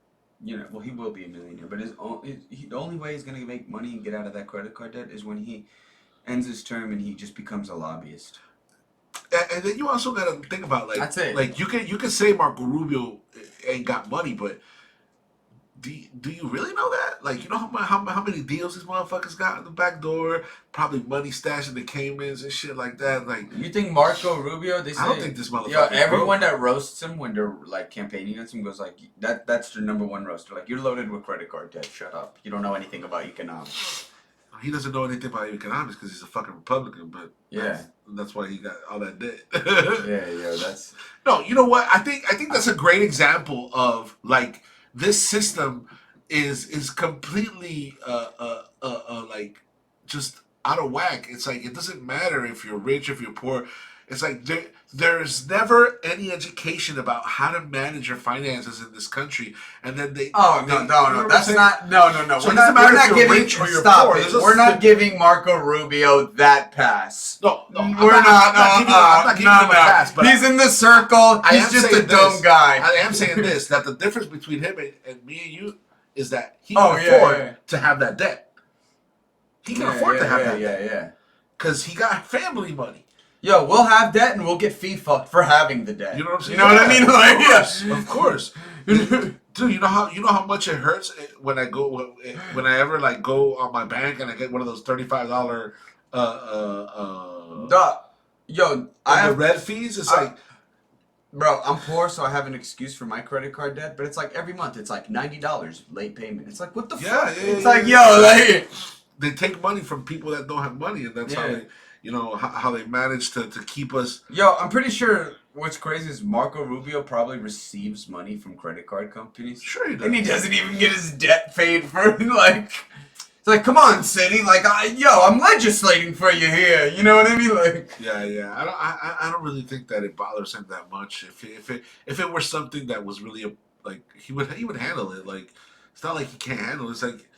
You know, well, he will be a millionaire, but the only way he's gonna make money and get out of that credit card debt is when he ends his term and he just becomes a lobbyist. And then you also gotta think about like that's it. Like you can say Marco Rubio ain't got money, but do you really know that? Like, you know how many deals these motherfuckers got in the back door? Probably money stashed in the Caymans and shit like that. Like, you think Marco Rubio? I don't think this motherfucker. Yo, everyone that roasts him when they're like campaigning against him goes like, that's their number one roaster. Like, you're loaded with credit card debt. Shut up. You don't know anything about economics. He doesn't know anything about economics because he's a fucking Republican. But that's why he got all that debt. That's no. You know what? I think that's a great example of like. This system is completely like just out of whack. It's like it doesn't matter if you're rich, if you're poor. It's like there's never any education about how to manage your finances in this country, and then they. Oh no! That's not no. So we're not giving rich or you're poor. We're not giving Marco Rubio that pass. No, I'm not giving him a pass. But he's in the circle. He's just a dumb guy. I am saying this: that the difference between him and me and you is that he can afford to have that debt. He can afford to have that debt. Because he got family money. Yo, we'll have debt and we'll get fee fucked for having the debt. You know what I'm saying? You know what I mean? Like, of course. Dude, you know how much it hurts when I ever like go on my bank and I get one of those $35 Duh. Yo, I the have red fees. It's I, like bro, I'm poor, so I have an excuse for my credit card debt. But it's like every month, it's like $90 late payment. It's like what the fuck? It's like like they take money from people that don't have money, and that's how yeah. they, how they manage to keep us. Yo, I'm pretty sure what's crazy is Marco Rubio probably receives money from credit card companies, Sure he does. and he doesn't even get his debt paid for. Like, it's like, come on, city. Like, I'm legislating for you here. You know what I mean? Like, Yeah. I don't really think that it bothers him that much. If it were something that was really like he would handle it. Like it's not like he can't handle it. It's like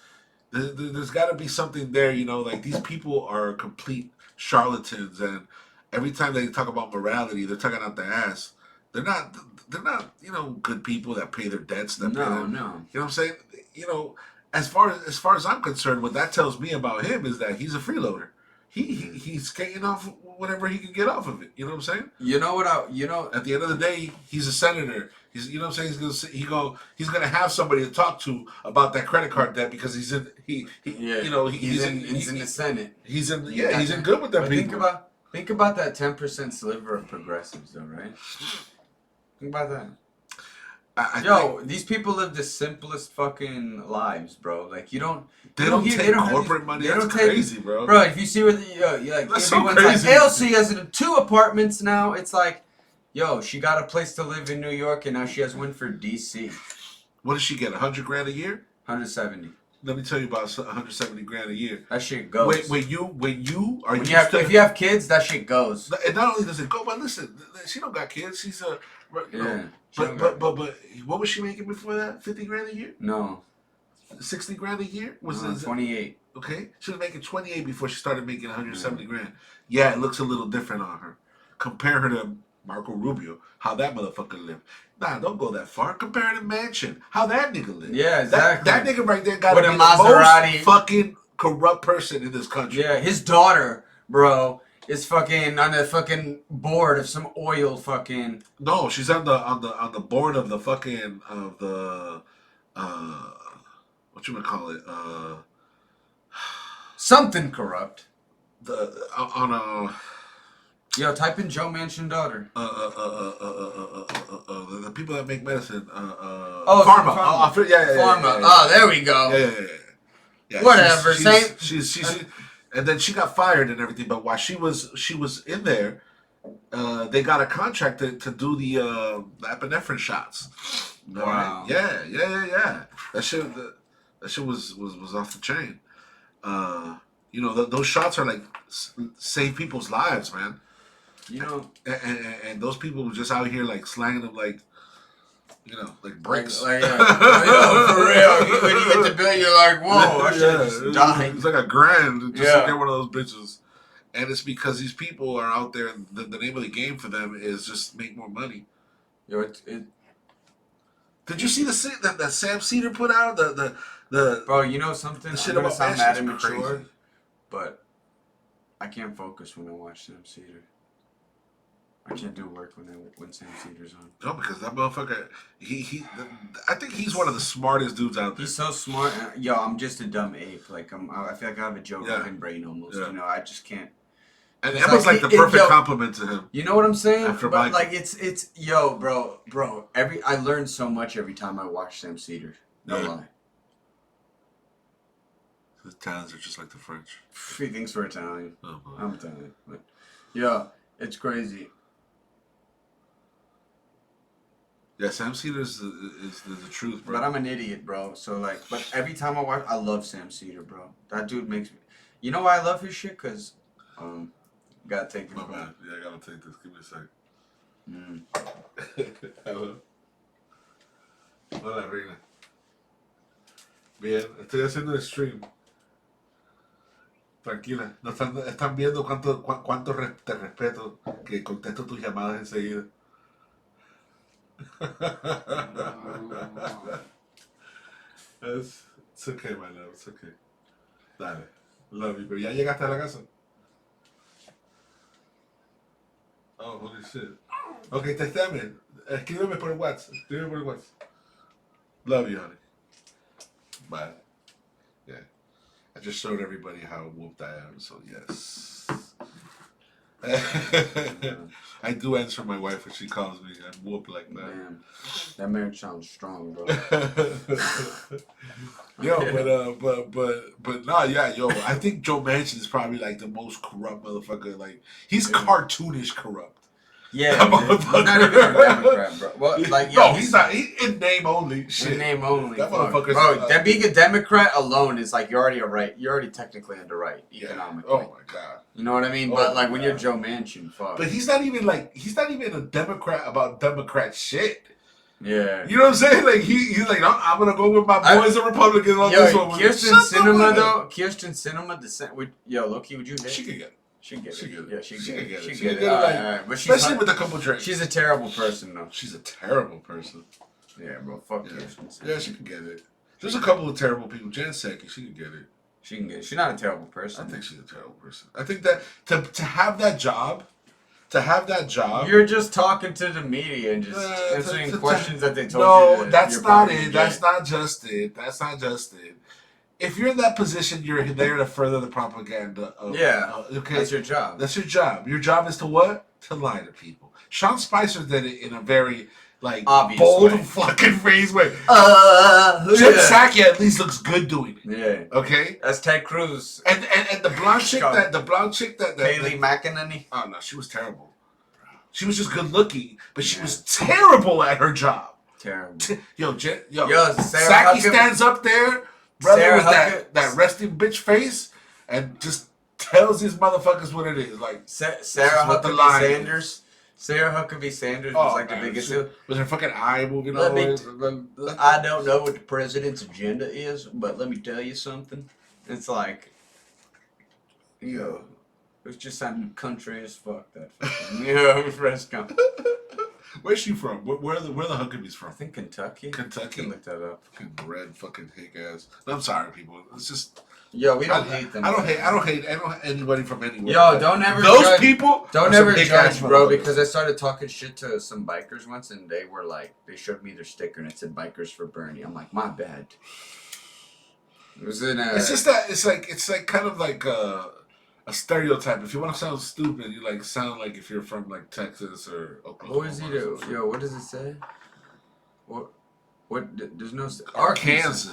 there's got to be something there. Like these people are complete charlatans, and every time they talk about morality, they're talking out their ass. They're not. They're not. Good people that pay their debts. That pay no, them. no. You know what I'm saying? As far as I'm concerned, what that tells me about him is that he's a freeloader. He's skating off whatever he can get off of it. You know what I'm saying? You know what? At the end of the day, he's a senator. He's, you know what I'm saying? He's gonna have somebody to talk to about that credit card debt because he's in he's in the Senate. He's in good with them But people. think about that 10% sliver of progressives, though, right? Think about that. These people live the simplest fucking lives, bro. Like they don't take corporate money. That's crazy, bro. Bro, if you see where That's so everyone's crazy. like, ALC has 2 apartments now. It's like, she got a place to live in New York, and now she has one for DC. What does she get? $100,000 a year? 170. Let me tell you about $170,000 a year. That shit goes. If you have kids, that shit goes. And not only does it go, but listen, she don't got kids. She's a Yeah. But what was she making before that? $50,000 a year? No. $60,000 a year? Was it 28? Okay, she was making 28 before she started making 170,000. Yeah, it looks a little different on her. Compare her to Marco Rubio, how that motherfucker lived. Nah, don't go that far. Compare her to Manchin, how that nigga lived. Yeah, exactly. That nigga right there got to be a the Maserati. most fucking corrupt person in this country. Yeah, his daughter, bro, is fucking on the fucking board of some oil fucking. No, she's on the board of the fucking what you gonna call it? Something corrupt. On a. Yo, type in Joe Manchin daughter. The people that make medicine. Pharma. Pharma. Oh, there we go. Yeah. Whatever. She's and then she got fired and everything. But while she was in there, they got a contract to do the epinephrine shots. Wow. Right? Yeah. That shit was off the chain. Those shots are like save people's lives, man. And those people were just out here like slanging them like bricks. For real. When you get the bill, you're like, whoa, I should just die. It's like $1,000 just to get one of those bitches. And it's because these people are out there, and the name of the game for them is just make more money. Did you see that Sam Seder put out the bro? You know something? The shit I'm gonna about sound mad and mature, crazy. but I can't focus when I watch Sam Seder. I can't do work when Sam Seder's on. No, because that motherfucker, I think he's one of the smartest dudes out there. He's so smart. I'm just a dumb ape. Like I feel like I have a Joe Rogan brain almost. Yeah. I just can't. And Emma's like the perfect compliment to him. You know what I'm saying? After but Michael. like it's bro. I learn so much every time I watch Sam Seder. No lie. The Italians are just like the French. He thinks we're Italian. Oh, I'm Italian. But it's crazy. Yeah, Sam Seder is the truth, bro. But I'm an idiot, bro. So but every time I watch, I love Sam Seder, bro. That dude makes me. You know why I love his shit? Cause gotta take this. My bad. Yeah, I gotta take this. Give me a sec. Hello. Hola, Reina. Bien, estoy haciendo el stream. Tranquila, no están viendo cuánto te respeto, que contesto tus llamadas enseguida. It's okay, my love, it's okay. Dale, love you, pero ya llegaste a la casa. Oh, holy shit. Ok, testéame. Escríbeme por el WhatsApp. Love you, honey. But yeah, I just showed everybody how whooped I am. So yes. I do answer my wife when she calls me. I'm whooped like that. Damn, that marriage sounds strong, bro. Yo, but nah, yeah, yo. I think Joe Manchin is probably like the most corrupt motherfucker. Like he's cartoonish corrupt. Yeah, he's not even a Democrat, bro. Well, like, no, he's not. He in name only. Shit. In name only. That motherfucker's bro. That being a Democrat alone is like you're already technically on the right economically. Oh my god. You know what I mean? But like when you're Joe Manchin, fuck. But he's not even a Democrat about Democrat shit. Yeah. You know what I'm saying? Like he's like, I'm gonna go with my boys and Republicans on this one. Kirsten Sinema, Loki, would you hit? She could get it. She can get it. She get it. Yeah, she can get it. She can get it. Right. But especially with a couple drinks. She's a terrible person, though. She's a terrible person. Yeah, bro. Fuck Kirsten Sinema. Yeah, she can get it. There's a couple of terrible people. Jen Psaki, she can get it. She can get it. She's not a terrible person. I think she's a terrible person. I think that to have that job. You're just talking to the media and just answering questions that they told you. No, that's not it. That's not just it. That's not just it. If you're in that position, you're there to further the propaganda. Okay, that's your job. That's your job. Your job is to what? To lie to people. Sean Spicer did it in a very obvious bold way. Fucking phrase way. Jen Psaki at least looks good doing it. Yeah. Okay. That's Ted Cruz. And the blonde chick that Kayleigh McEnany. Oh no, she was terrible. She was just good looking, but she was terrible at her job. Terrible. Yo, Sarah Psaki stands up there, brother, with that resting bitch face, and just tells these motherfuckers what it is. Like Sarah Huckabee Sanders. Sarah Huckabee Sanders was like the biggest deal. Was her fucking eye moving all the way? I don't know what the president's agenda is, but let me tell you something. It's like, it's just something country as fuck. That fucking, press conference. Where's she from? Where are the Huckabees from? I think Kentucky. Kentucky. You can look that up. Fucking red, fucking hick ass. I'm sorry, people. It's just. Yo, we don't hate them. I don't hate anybody from anywhere. Yo, don't ever those judge, people. Don't ever judge, bro. Because I started talking shit to some bikers once, and they were like, they showed me their sticker, and it said "Bikers for Bernie." I'm like, my bad. It was in a. It's just that it's like kind of like a stereotype. If you want to sound stupid, you sound like if you're from like Texas or Oklahoma. What does he do? Yo, what does it say? What? There's no Arkansas.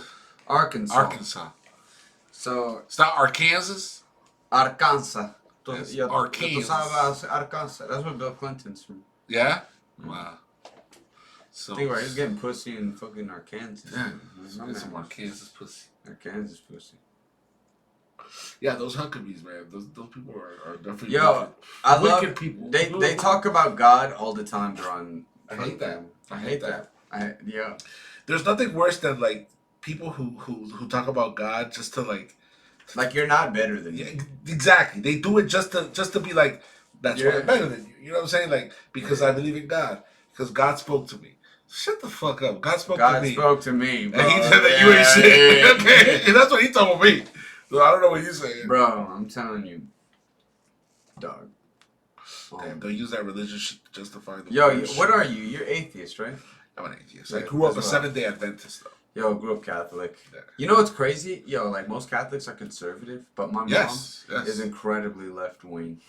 So it's not Arkansas. Arkansas. It's Arkansas. Arkansas. That's what Bill Clinton's from. Yeah. Wow. So think about it, he's getting pussy in fucking Arkansas. Yeah, it's some Arkansas pussy. Arkansas pussy. Yeah, those Huckabees, man. Those people are definitely. Yo, I love people. They talk about God all the time. They're on. I hate that. I hate that. Yeah. There's nothing worse than people who talk about God just to like you're not better than me. Exactly. They do it just to be like, that's why I'm better than you. You know what I'm saying? Like, because I believe in God. Because God spoke to me. Shut the fuck up. God spoke to me. God spoke to me, bro. And he said that you ain't shit. Okay? And that's what he told me. So I don't know what you're saying. Bro, I'm telling you. Dog. Damn, they'll use that religious shit to justify the Yo, what are you? You're atheist, right? I'm an atheist. I grew up a Seventh-day Adventist, though. Yo, grew up Catholic. Yeah. You know what's crazy? Yo, most Catholics are conservative, but my mom is incredibly left-wing.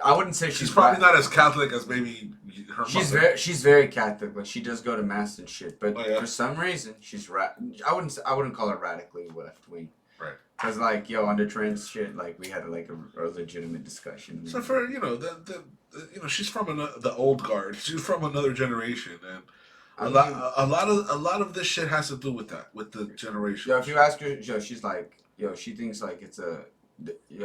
I wouldn't say she's probably not as Catholic as maybe her mother. She's very Catholic. She does go to mass and shit, but for some reason she's I wouldn't call her radically left-wing. Right. Cause under trans shit, we had a legitimate discussion. So for she's from the old guard. She's from another generation, and a lot of this shit has to do with that, with the generation. Yo, if you ask her, she's she thinks it's a.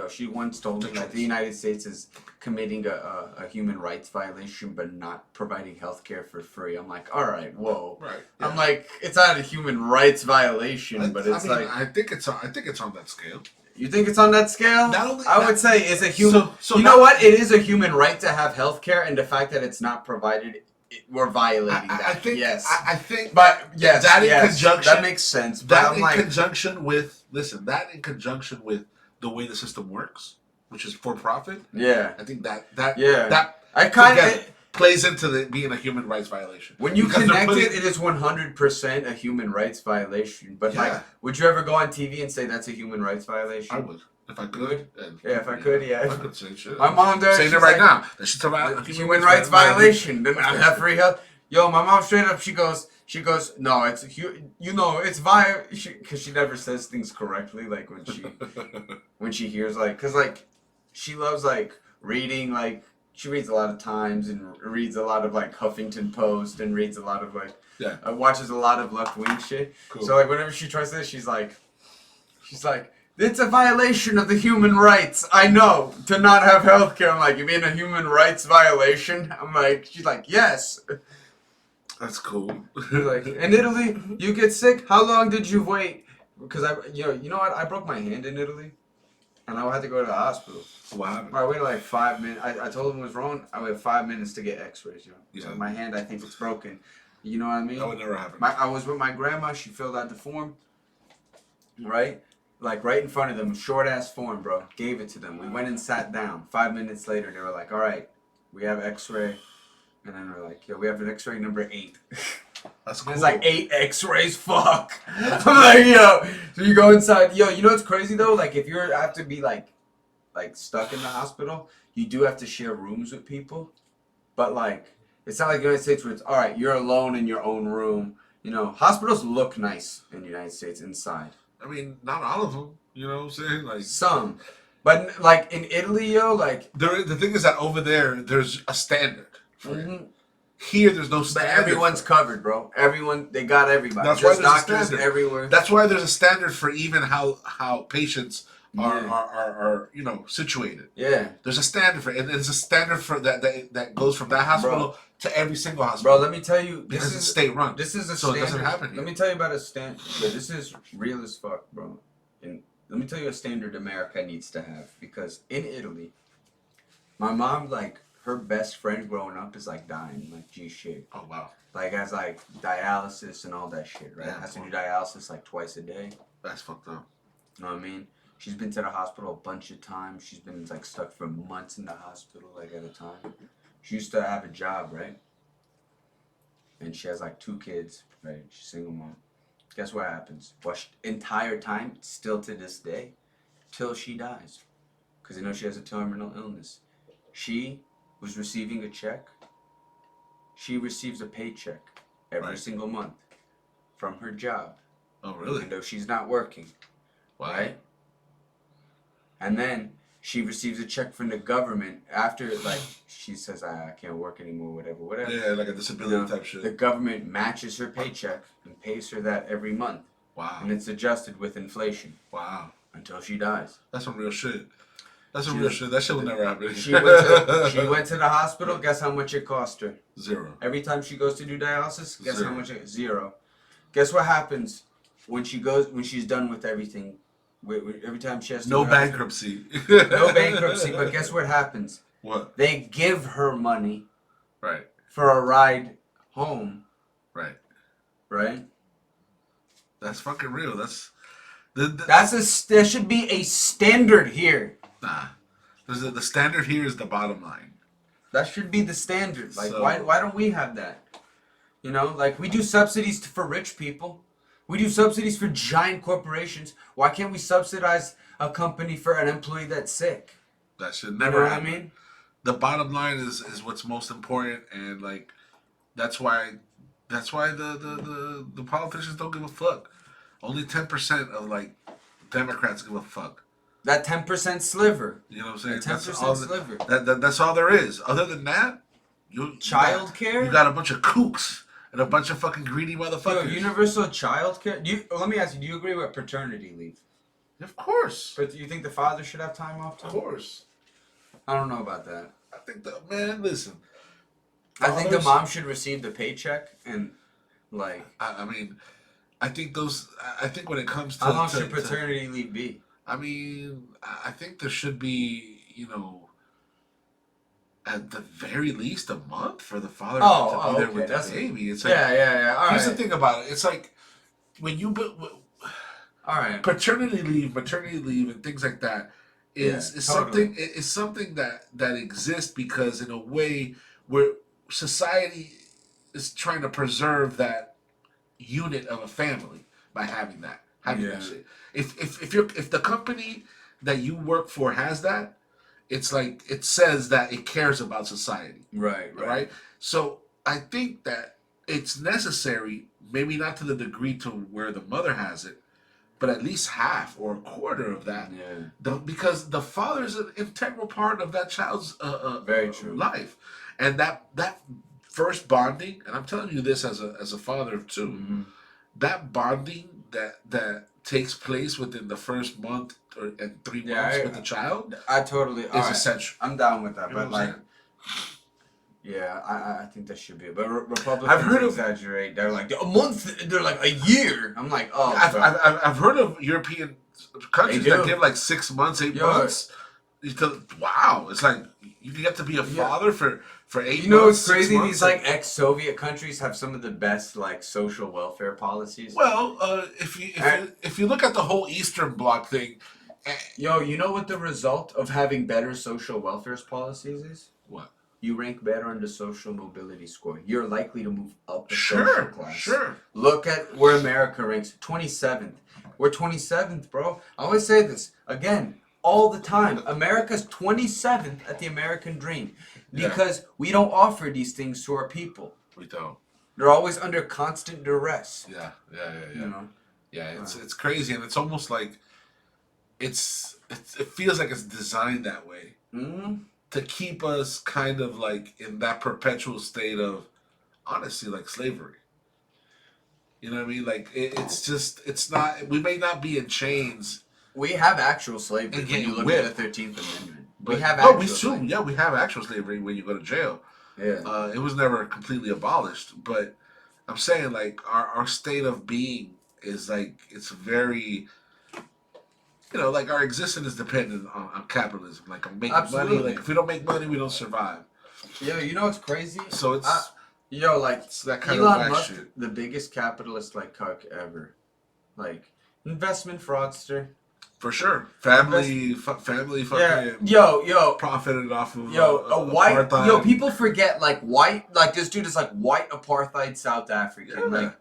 She once told me that the United States is committing a human rights violation, but not providing health care for free. I'm like, all right, whoa. Right. Yeah. I'm like, it's not a human rights violation, but it's I think it's on that scale. You think it's on that scale? I would say it's a human. So you know what? It is a human right to have health care, and the fact that it's not provided, we're violating that. I think, yes. I think. But yes, that in conjunction. That makes sense. That in conjunction with the way the system works, which is for profit. Yeah. I think that. I kind of. plays into the being a human rights violation. When you Because connect they're it, it is 100% a human rights violation. But like, Yeah. would you ever go on TV and say that's a human rights violation? I would. If I could. Yeah, if I could, yeah. I could say shit. My mom does. Saying She's it right like, now. That she's talking about human rights violation. Then I have free health. Yo, my mom straight up, she goes, no, it's it's because she never says things correctly, like when she hears like, cause like she loves like reading, like she reads a lot of Times and reads a lot of like Huffington Post and reads a lot of like watches a lot of left wing shit. Cool. So like whenever she tries this, she's like, it's a violation of the human rights. I know, to not have health care. I'm like, you mean a human rights violation? I'm like, she's like, yes. That's cool. Like, in Italy, you get sick. How long did you wait? Because you know what? I broke my hand in Italy, and I had to go to the hospital. What happened? I waited like 5 minutes. I told them it was wrong. I waited 5 minutes to get X-rays. Yeah. So my hand, I think it's broken. You know what I mean? That would never happen. I was with my grandma. She filled out the form. Right. Like right in front of them, short ass form, bro. Gave it to them. We went and sat down. 5 minutes later, they were like, "All right, we have X-ray," and then we're like, "Yo, we have an X-ray number 8." That's cool. It's like 8 X-rays. Fuck. I'm like, yo. So you go inside. Yo, you know what's crazy though? Like if you have to be like stuck in the hospital, you do have to share rooms with people. But like, it's not like the United States where it's all right. You're alone in your own room. You know, hospitals look nice in the United States inside. I mean, not all of them. You know what I'm saying? Like some, but like in Italy, yo, like the thing is that over there, there's a standard. Mm-hmm. Here, there's no standard. But everyone's covered, bro. They got everybody. That's There's why there's doctors a standard everywhere. That's why there's a standard for even how patients are situated. Yeah. There's a standard for it. And there's a standard for that goes from that hospital to every single hospital. Bro, let me tell you, because it's state run. This is a so standard. It doesn't happen here. Let me tell you about a standard. This is real as fuck, bro. And let me tell you a standard America needs to have, because in Italy, my mom, like, her best friend growing up is like dying, like G shit. Oh wow. Like has like dialysis and all that shit, right? Yeah, has to do dialysis like twice a day. That's fucked up. You know what I mean? She's been to the hospital a bunch of times. She's been like stuck for months in the hospital, like at a time. She used to have a job, right? And she has like 2 kids, right? She's a single mom. Guess what happens? Well, entire time, still to this day, till she dies, because you know she has a terminal illness. She was receiving a check. She receives a paycheck every single month from her job. Oh, really? Even though she's not working. Wow. Right? And then she receives a check from the government after, like, she says, I can't work anymore, whatever. Yeah, like a disability type shit. The government matches her paycheck and pays her that every month. Wow. And it's adjusted with inflation. Wow. Until she dies. That's some real shit. That's some real shit. That shit will never happen. She went to the hospital. Guess how much it cost her? 0. Every time she goes to do dialysis, guess 0. how much? 0. Guess what happens when she's done with everything? Every time she has to no bankruptcy. No bankruptcy, but guess what happens? What? They give her money. Right. For a ride home. Right. Right? That's fucking real. There should be a standard here. Nah. The standard here is the bottom line. That should be the standard. Like, why don't we have that? You know, like, we do subsidies for rich people. We do subsidies for giant corporations. Why can't we subsidize a company for an employee that's sick? That should never happen. You know what I mean? The bottom line is what's most important, and like that's why the politicians don't give a fuck. Only 10% of like Democrats give a fuck. That 10% sliver. You know what I'm saying? 10% sliver. That's all there is. Other than that, child care. You got a bunch of kooks and a bunch of fucking greedy motherfuckers. Yo, universal child care. Let me ask you: do you agree with paternity leave? Of course. But do you think the father should have time off too? Of course. I don't know about that. I think that, man, listen. I think the mom should receive the paycheck and like. I mean, I think when it comes to how long should paternity leave be? I mean, I think there should be, at the very least a month for the father to be there with the baby. It's like, yeah. All here's the thing about it. It's like when you all right, paternity leave, maternity leave, and things like that is something that exists because in a way society is trying to preserve that unit of a family by having that shit. If the company that you work for has that, it's like it says that it cares about society. Right. So I think that it's necessary, maybe not to the degree to where the mother has it, but at least half or a quarter of that. Because the father is an integral part of that child's Very true. life, and that first bonding. And I'm telling you this as a father too. Mm-hmm. That bonding that takes place within the first month and 3 months with the child. I totally is essential. I'm down with that, You know but what I'm like. saying? Yeah, I think that should be it. But Republicans I've heard of- exaggerate. They're like a month. They're like a year. I'm like, oh. I've heard of European countries They that do. give like 6 months, 8 months. Wow, it's like you get to be a father for 8 months. You know, it's 6 crazy. months. These like ex-Soviet countries have some of the best like social welfare policies. Well, if you look at the whole Eastern Bloc thing, Yo, you know what the result of having better social welfare policies is? what? You rank better on the social mobility score. You're likely to move up the social class. Sure. Look at where America ranks. 27th. We're 27th, bro. I always say this again all the time. America's 27th at the American dream because we don't offer these things to our people. We don't. They're always under constant duress. Yeah. You know? Yeah, it's crazy, and it's almost like it feels like it's designed that way. Mm-hmm. To keep us kind of like in that perpetual state of, honestly, like slavery. You know what I mean? Like it's not. We may not be in chains. We have actual slavery And when you look at the 13th Amendment. We have we have actual slavery when you go to jail. Yeah. It was never completely abolished, but I'm saying like our state of being is like it's very. You know, like our existence is dependent on capitalism. Like I'm making money. Like if we don't make money, we don't survive. Yo, you know what's crazy? So it's it's that kind Elon of Musk, shit. the biggest capitalist like cuck ever, like investment fraudster. For sure, family fucking profited off of white apartheid. people forget like white this dude is like white apartheid South African like.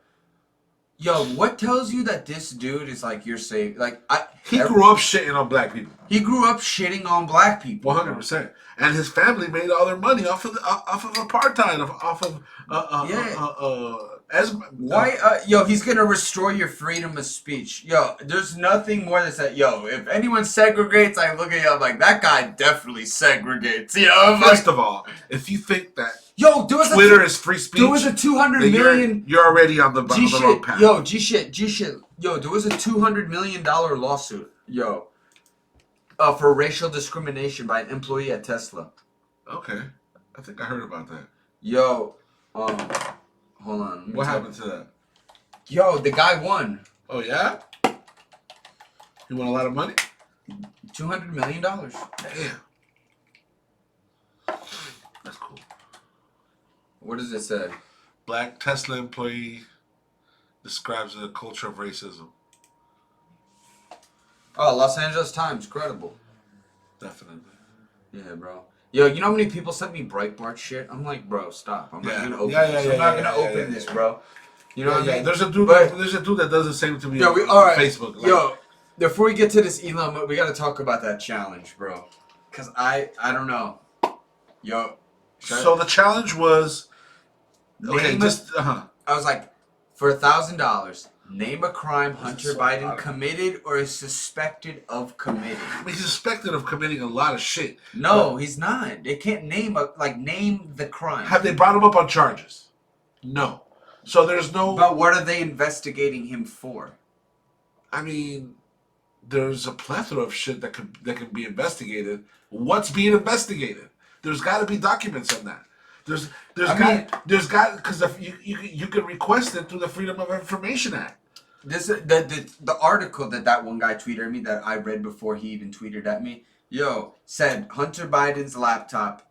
Yo, what tells you that this dude is like you're safe? Like he grew up shitting on black people. He grew up shitting on black people. 100%. And his family made all their money off of apartheid, he's gonna restore your freedom of speech. Yo, there's nothing more than that. Yo, if anyone segregates, I look at you, I'm like, that guy definitely segregates. You know, first of all, if you think that Twitter is free speech, there was a 200 million. You're already on the wrong path. Yo, G shit. Yo, there was a $200 million lawsuit. Yo. For racial discrimination by an employee at Tesla. Okay, I think I heard about that. Yo, hold on. What happened to that? Yo, the guy won. Oh yeah? He won a lot of money? $200 million. Damn. That's cool. What does it say? Black Tesla employee describes a culture of racism. Oh, Los Angeles Times, credible. Definitely. Yeah, bro. Yo, you know how many people sent me Breitbart shit? I'm like, bro, stop. I'm not gonna open this. I'm not gonna open this, bro. You know what I mean? There's a dude that does the same to me on Facebook. Like, yo, before we get to this Elon, we gotta talk about that challenge, bro. Cause I don't know. Yo. So the challenge was I was like, for $1,000, name a crime Hunter Biden committed or is suspected of committing. He's suspected of committing a lot of shit. No, he's not. They can't name the crime. Have they brought him up on charges? No. So there's no. But what are they investigating him for? I mean, there's a plethora of shit that can be investigated. What's being investigated? There's got to be documents on that. Because you can request it through the Freedom of Information Act. This the article that one guy tweeted at me that I read before he even tweeted at me. Said Hunter Biden's laptop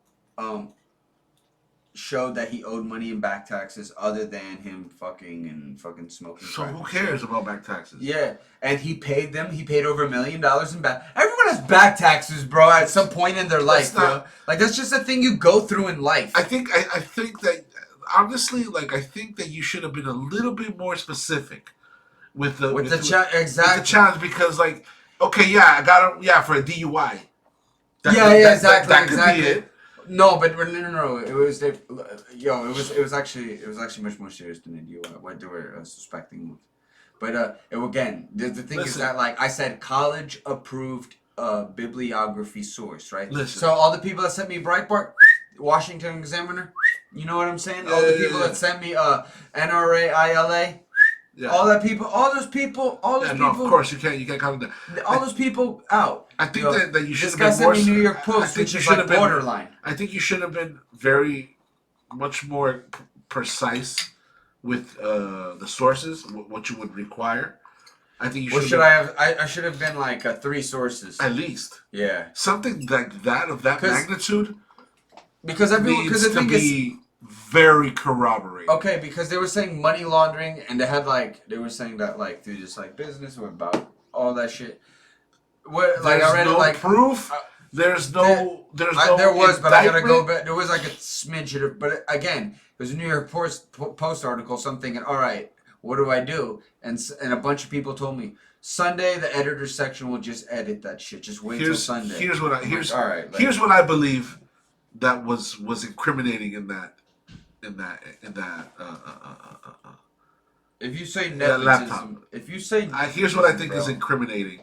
showed that he owed money in back taxes other than him fucking smoking. So who cares about back taxes? Yeah, and he paid them. He paid over $1 million in back. Everyone has back taxes, bro. At some point in their life, not, bro. Like that's just a thing you go through in life. I think that honestly, like I think that you should have been a little bit more specific with the exactly with the challenge because like okay, yeah, I got it, yeah, for a DUI. Exactly. That could be it. No, but no. It was it was actually much more serious than a DUI. What they were suspecting. But again, the thing is that like I said, college approved bibliography source, right? Listen. So all the people that sent me Breitbart, Washington Examiner, you know what I'm saying? All the people that sent me NRA, ILA, all those people. No, of course you can't comment that. All those people out. I think that you should this have guy been more. Sent me New York Post, which is like borderline. I think you should have been very much more precise with the sources, what you would require. I think you should. What should I have? I should have been like 3 sources at least. Yeah, something like that of that magnitude. Because everyone, needs to be very corroborated. Okay, because they were saying money laundering, and they were saying that like through just like business or about all that shit. What like I read no it like proof. There's no. There was, but I gotta go back. There was like a smidge of, but again, it was a New York Post article. So I'm thinking, all right, what do I do? And a bunch of people told me Sunday the editor's section will just edit that shit. Just wait till Sunday. Here's what I all right. Like, here's what I believe that was incriminating in that. If you say nepotism, if you say here's what I think is incriminating.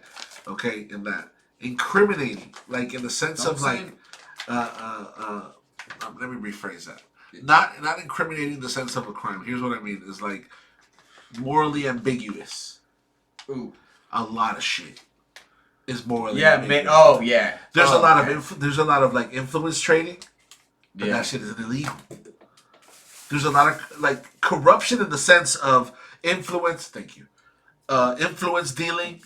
Okay, in that incriminating, like in the sense of like, let me rephrase that. Not incriminating in the sense of a crime. Here's what I mean: is like morally ambiguous. Ooh, a lot of shit is morally ambiguous. Oh yeah. There's a lot of there's a lot of like influence trading. But that shit is illegal. There's a lot of like corruption in the sense of influence. Thank you. Influence dealing.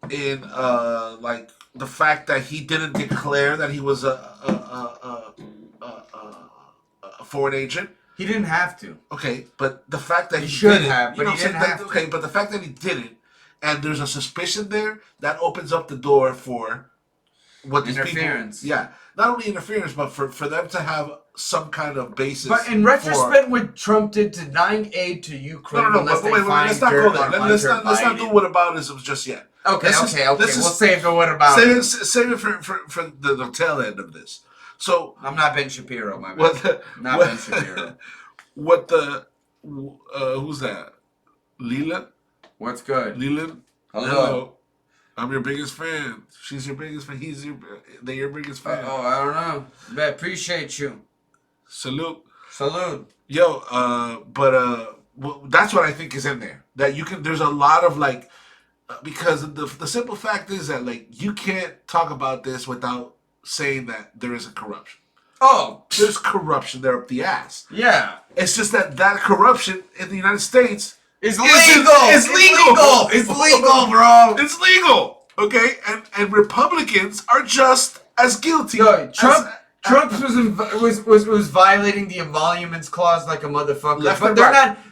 In like the fact that he didn't declare that he was a foreign agent. He didn't have to. Okay, but the fact that he should have, but he didn't have to. Okay, but the fact that he didn't, and there's a suspicion there that opens up the door for what these interference. People, not only interference, but for them to have some kind of basis. But in retrospect, what Trump did to denying aid to Ukraine, wait, let's not go there. Let's not do whataboutism just yet. Okay. We'll save the whataboutism. Save it for the tail end of this. So I'm not Ben Shapiro, my man. Ben Shapiro. What the who's that? Leland? What's good? Leland? Hello. I'm your biggest fan. She's your biggest fan. They're your biggest fan. I don't know. I appreciate you. Salute. Yo, well, that's what I think is in there. That you can. There's a lot of like, because the simple fact is that like you can't talk about this without saying that there is a corruption. Oh, there's corruption there up the ass. Yeah. It's just that corruption in the United States. It's legal. It's legal. It's legal, bro. It's legal. Okay, and Republicans are just as guilty. Yo, Trump was violating the emoluments clause like a motherfucker. But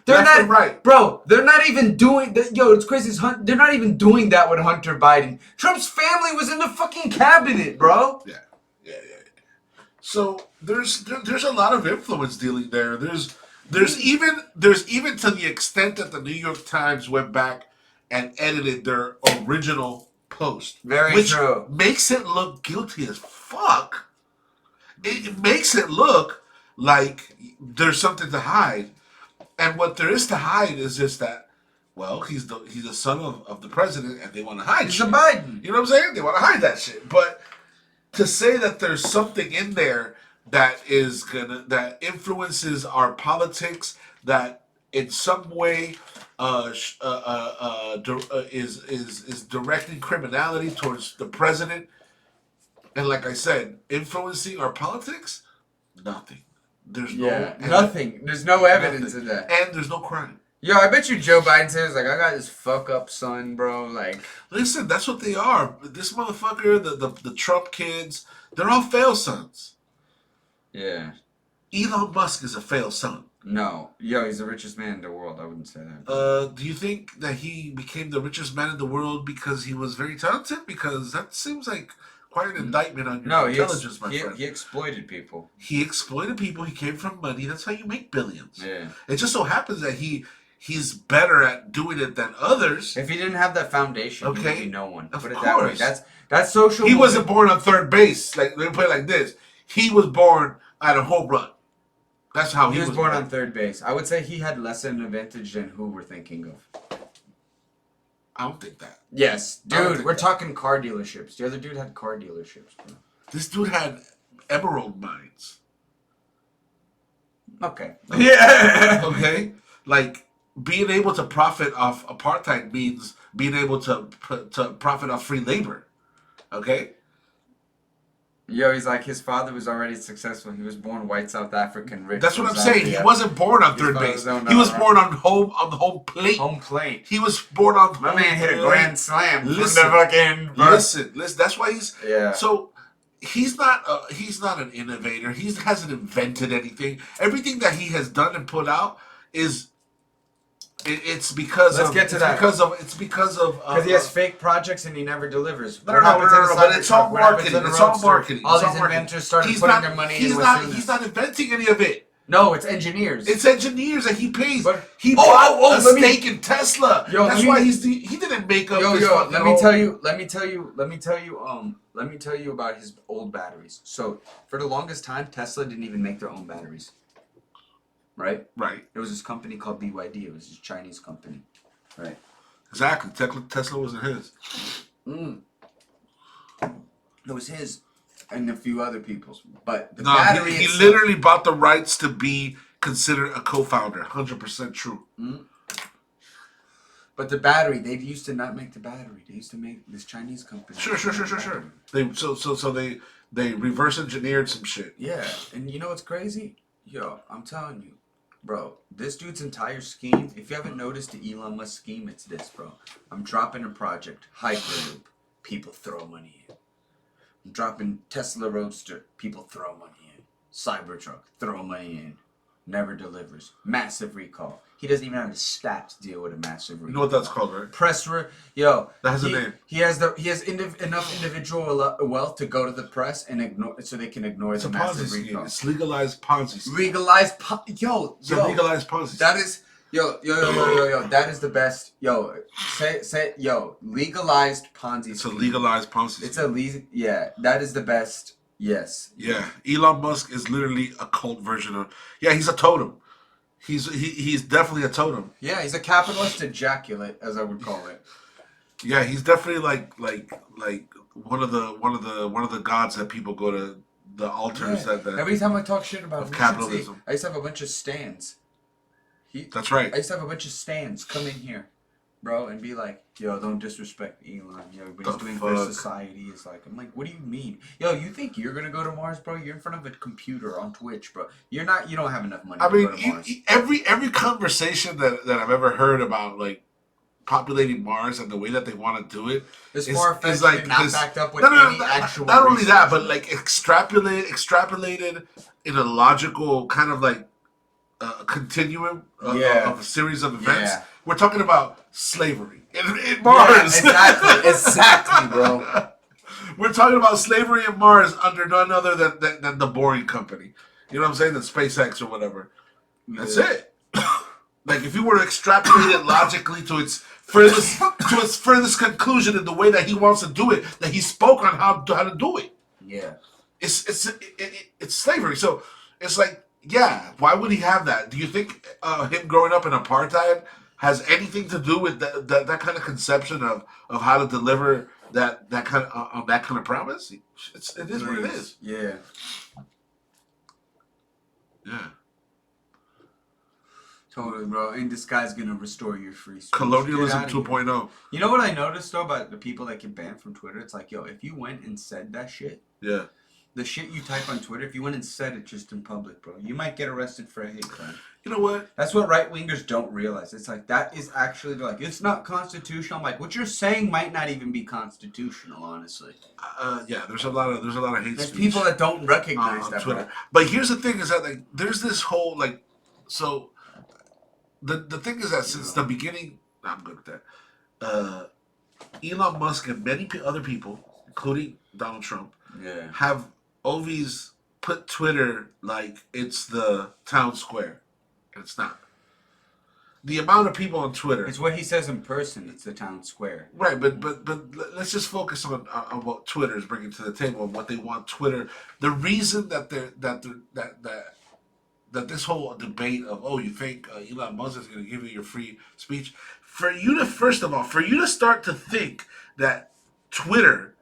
they're not right. Bro, they're not even doing that. Yo, it's crazy. They're not even doing that with Hunter Biden. Trump's family was in the fucking cabinet, bro. Yeah. So there's a lot of influence dealing there. There's even to the extent that the New York Times went back and edited their original post. Which true. Makes it look guilty as fuck. It makes it look like there's something to hide. And what there is to hide is just that, well, he's the son of the president and they want to hide he's shit. He's a Biden. You know what I'm saying? They want to hide that shit. But to say that there's something in there that influences our politics, that in some way is directing criminality towards the president, and like I said, influencing our politics, nothing. There's nothing. There's no evidence of that, and there's no crime. Yo, I bet you Joe Biden says like, I got this fuck up son, bro. Like, listen, that's what they are. This motherfucker, the Trump kids, they're all failed sons. Yeah. Elon Musk is a failed son. No, yo, he's the richest man in the world. I wouldn't say that. Do you think that he became the richest man in the world because he was very talented? Because that seems like quite an indictment on your No, intelligence, my friend. he exploited people. He exploited people. He came from money. That's how you make billions. Yeah. It just so happens that he's better at doing it than others. If he didn't have that foundation, he Okay. would be no one. Of Put it that way. course. That's social. He wasn't born on third base. Like, let me put it like this: he was born at a home run. That's how He was born on third base. I would say he had less an advantage than who we're thinking of. I don't think that. Yes, dude, we're talking car dealerships. The other dude had car dealerships, bro. This dude had emerald mines. Okay. Yeah. Okay. Like, being able to profit off apartheid means being able to profit off free labor. Okay. Yo, he's like, his father was already successful. He was born white South African rich. That's what I'm saying. He wasn't born on third base. He was born on the home plate. Home plate. He was born on. My man hit a grand slam. Listen, listen. That's why he's. Yeah. So he's not an innovator. He hasn't invented anything. Everything that he has done and put out is. It's because Let's of. get to it's that. because of. Because he has fake projects and he never delivers. No, but it's all marketing. It's all marketing. All these inventors started putting their money in. He's not inventing any of it. No, it's engineers. It's engineers that he pays. But he bought a stake in Tesla. That's why he didn't make up. Let me tell you about his old batteries. So for the longest time, Tesla didn't even make their own batteries. Right. It was this company called BYD. It was this Chinese company. Right. Exactly. Tesla wasn't his. It was his and a few other people's. But the battery he literally bought the rights to be considered a co-founder. 100% true. But the battery, they used to not make the battery. They used to make this Chinese company. Sure. They reverse engineered some shit. Yeah, and you know what's crazy? Yo, I'm telling you, bro, this dude's entire scheme, if you haven't noticed the Elon Musk scheme, it's this, bro. I'm dropping a project, Hyperloop, people throw money in. I'm dropping Tesla Roadster, people throw money in. Cybertruck, throw money in. Never delivers. Massive recall. He doesn't even have the stats to deal with a massive recall. You know what that's called, right? Yo, that has a name. He has enough individual wealth to go to the press and ignore, so they can ignore the massive recall. It's legalized Ponzi scheme. Legalized legalized Ponzi scheme. That is yo. That is the best. Yo, say legalized Ponzi scheme. It's a legalized Ponzi scheme. That is the best. Yes. Yeah, Elon Musk is literally a cult version of. Yeah, he's a totem. He's definitely a totem. Yeah, he's a capitalist ejaculate, as I would call it. Yeah, he's definitely like one of the gods that people go to, the altars that every time I talk shit about capitalism. I used to have a bunch of stands. That's right. I used to have a bunch of stands come in here, bro, and be like, yo, don't disrespect Elon. Yo, what he's doing for society is like, I'm like, what do you mean? Yo, you think you're gonna go to Mars, bro? You're in front of a computer on Twitch, bro. You don't have enough money to go to Mars. Every conversation that I've ever heard about like populating Mars and the way that they want to do it is far-fetched and not backed up with any actual not only research. that, but like extrapolated in a logical kind of like continuum of a series of events. Yeah. We're talking about slavery in Mars. Yeah, exactly, bro. We're talking about slavery in Mars under none other than the Boring Company. You know what I'm saying? The SpaceX or whatever. That's it. Like if you were to extrapolate it logically to its furthest conclusion in the way that he wants to do it, that he spoke on how to do it. Yeah. It's slavery. So it's like, yeah, why would he have that? Do you think him growing up in apartheid has anything to do with that kind of conception of how to deliver that kind of promise? It is what it is. Yeah. Yeah. Totally, bro. And this guy's gonna restore your free speech. Colonialism 2.0. You know what I noticed though about the people that get banned from Twitter? It's like, yo, if you went and said that shit, yeah, the shit you type on Twitter, if you went and said it just in public, bro, you might get arrested for a hate crime. You know what? That's what right wingers don't realize. It's like that is actually like it's not constitutional. I'm like, what you're saying might not even be constitutional, honestly. Yeah, there's a lot of hate There's speech. people that don't recognize on that, Twitter. bro. But here's the thing: is that like there's this whole like So the thing is that since the beginning, I'm good with that. Elon Musk and many other people, including Donald Trump, Yeah. have always put Twitter like it's the town square. And it's not. The amount of people on Twitter. It's what he says in person. It's the town square. Right, but let's just focus on what Twitter is bringing to the table and what they want Twitter. The reason that this whole debate of you think Elon Musk is going to give you your free speech, for you to first of all start to think that Twitter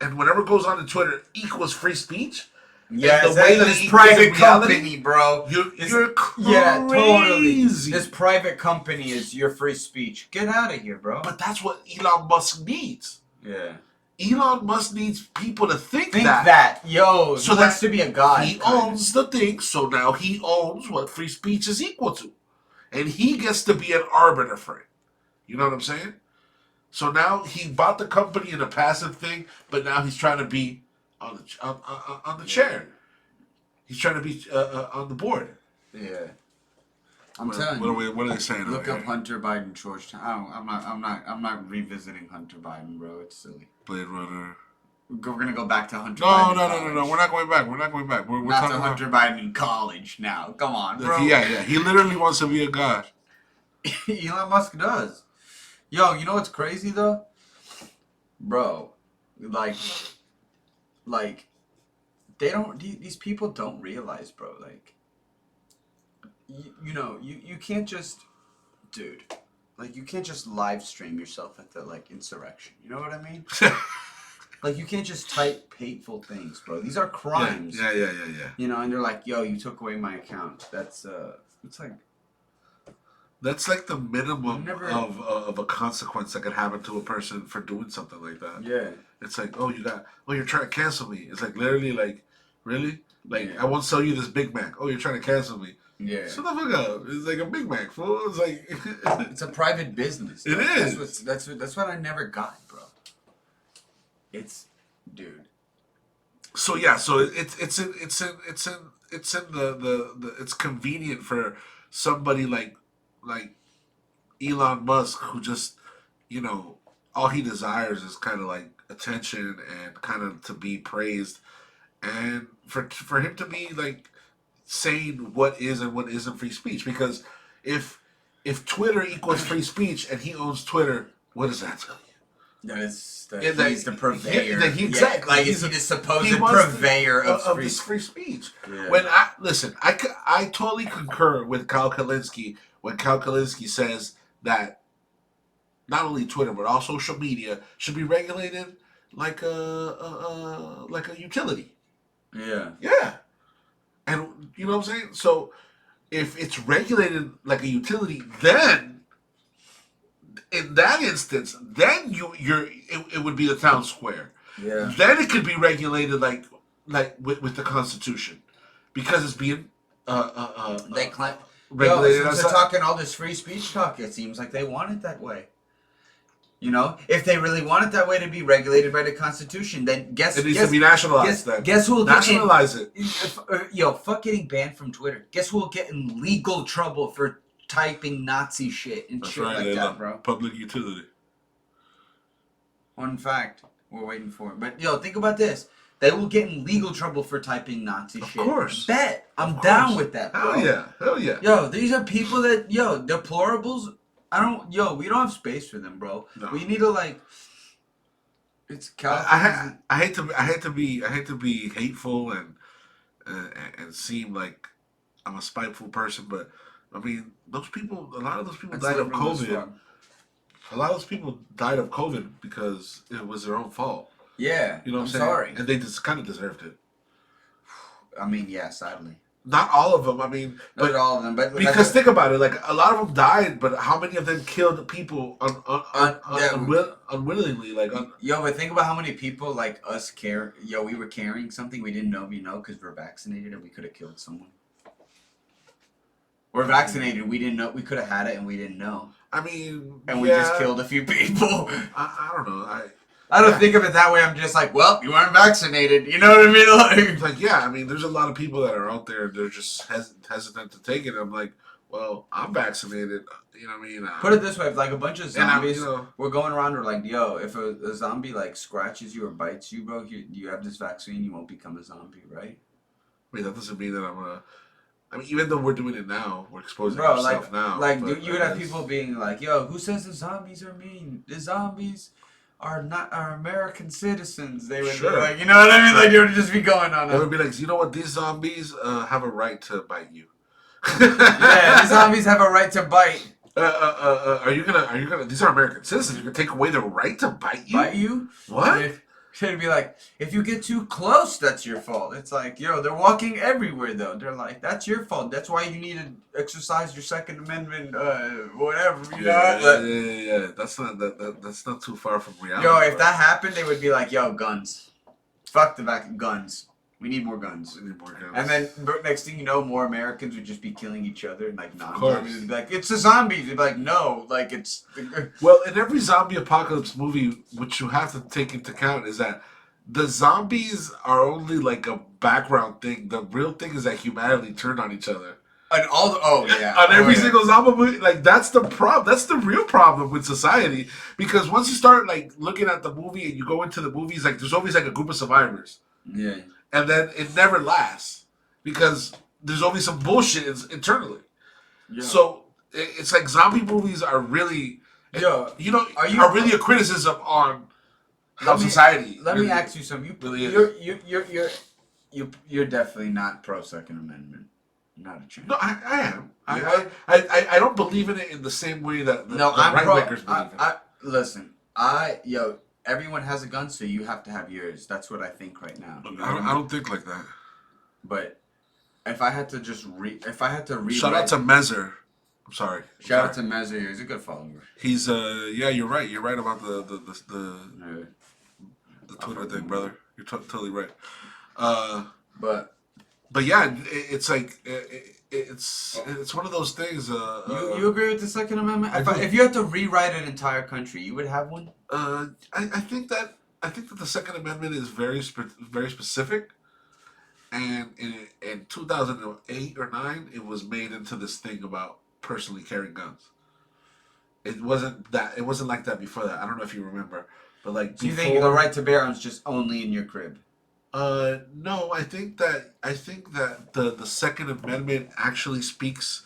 and whatever goes on in Twitter equals free speech. Yeah, the way that this it private equals reality, company, bro. You're crazy. Yeah, totally. This private company is your free speech. Get out of here, bro. But that's what Elon Musk needs. Yeah. Elon Musk needs people to think Think that. that. Yo, So he wants to be a god. He owns the thing, so now he owns what free speech is equal to. And he gets to be an arbiter for it. You know what I'm saying? So now he bought the company in a passive thing, but now he's trying to be on the chair. He's trying to be on the board. Yeah. I'm telling you. What are they saying? Look up Hunter Biden, Georgetown. I'm not revisiting Hunter Biden, bro. It's silly. Blade Runner. We're gonna go back to Hunter Biden. No. We're not going back. We're not to Hunter Biden in college now. Come on, bro. Yeah. He literally wants to be a god. Elon Musk does. Yo, you know what's crazy though? Bro, like these people don't realize, bro, like you can't just, dude, like you can't just live stream yourself at the like insurrection. You know what I mean? Like you can't just type hateful things, bro. These are crimes. Yeah. You know, and they're like, yo, you took away my account. It's like that's like the minimum of a consequence that could happen to a person for doing something like that. Yeah. It's like, you're trying to cancel me. It's like literally like, really? Like, I won't sell you this Big Mac. Oh, you're trying to cancel me. Yeah. Shut the fuck up. It's like a Big Mac, fool. It's like it's a private business. It is. That's what I never got, bro. It's, dude. So yeah, so it's convenient for somebody like Elon Musk, who just, all he desires is kind of like attention and kind of to be praised, and for him to be like saying what is and what isn't free speech. Because if Twitter equals free speech and he owns Twitter, what does that tell you? That he's the purveyor. Exactly. Like, is he the supposed purveyor of free speech? Yeah. When I totally concur with Kyle Kalinske when Kyle Kalinske says that not only Twitter but all social media should be regulated like a utility. Yeah. Yeah. And you know what I'm saying? So if it's regulated like a utility, then in that instance, then it would be the town square. Yeah. Then it could be regulated like with the Constitution, because it's being they claim regulated. Since they're talking all this free speech talk, it seems like they want it that way. You know, if they really want it that way to be regulated by the Constitution, then it needs to be nationalized. Guess who will nationalize it? Fuck getting banned from Twitter. Guess who will get in legal trouble for typing Nazi shit and shit like that, bro? Public utility. One fact, we're waiting for it. But think about this: they will get in legal trouble for typing Nazi shit. Of course, bet I'm down with that, bro. Hell yeah. Yo, these are people that deplorables. We don't have space for them, bro. No. We need to it's California. I hate to be hateful and seem like I'm a spiteful person, but I mean, a lot of those people died of COVID. A lot of those people died of COVID because it was their own fault. Yeah, you know what I'm saying? Sorry, and they just kind of deserved it. I mean, yeah, sadly. Not all of them. I mean, not all of them, but because think about it, like a lot of them died, but how many of them killed people unwillingly? But think about how many people like us care. We were carrying something we didn't know because we're vaccinated and we could have killed someone. We're vaccinated. We didn't know we could have had it and we didn't know. I mean, and we just killed a few people. I don't know. I don't think of it that way. I'm just like, well, you weren't vaccinated. You know what I mean? Like, yeah, I mean, there's a lot of people that are out there. They're just hesitant to take it. I'm like, Well, I'm vaccinated. You know what I mean? Put it this way: if like a bunch of And zombies you know, were going around, or like, yo, if a zombie like scratches you or bites you, bro, you have this vaccine, you won't become a zombie, right? wait, that doesn't mean that I'm a. I mean, even though we're doing it now, we're exposing Bro, ourselves now. like, But you would have people being like, "Yo, who says the zombies are mean? The zombies are not are American citizens." They would be sure. like, you know what I mean? Like, they would just be going on. They would be like, you know what? These zombies have a right to bite you. Yeah, these zombies have a right to bite. Are you gonna? These are American citizens. You're gonna take away their right to bite you? Bite you? What? If, should be like, if you get too close, that's your fault. It's like, yo, they're walking everywhere though. They're like, that's your fault. That's why you need to exercise your Second Amendment, whatever. You know? Yeah. That's that's not too far from reality. Yo, if that happened, they would be like, yo, guns. Fuck the guns. We need more guns. We need more guns. And then next thing you know, more Americans would just be killing each other, and like course. non-zombies would be like, it's the zombies. They'd be like, no, like it's. Well, in every zombie apocalypse movie, which you have to take into account is that the zombies are only like a background thing. The real thing is that humanity turned on each other. And all the On every single zombie movie, like that's the problem. That's the real problem with society. Because once you start like looking at the movie and you go into the movies, like there's always like a group of survivors. Yeah. And then it never lasts because there's always some bullshit internally. Yeah. So it's like zombie movies are really, yeah, you know, are really a criticism on how society. Let really, me ask you something. Really is. You're definitely not pro Second Amendment. Not a chance. No, I am. I don't believe in it in the same way that the right wingers believe in it. Listen, everyone has a gun, so you have to have yours. That's what I think right now. You know I don't think like that. But if I had to just read, shout out to Maher. I'm sorry. Shout out to Maher. He's a good follower. He's yeah, you're right. You're right about the Twitter thing, brother. You're totally right. But yeah, it's like it's one of those things. You agree with the Second Amendment? If you had to rewrite an entire country, you would have one. I think that the Second Amendment is very specific, and in 2008 or 9, it was made into this thing about personally carrying guns. It wasn't like that before that. I don't know if you remember, but like. So you think the right to bear arms just only in your crib? No, I think that the Second Amendment actually speaks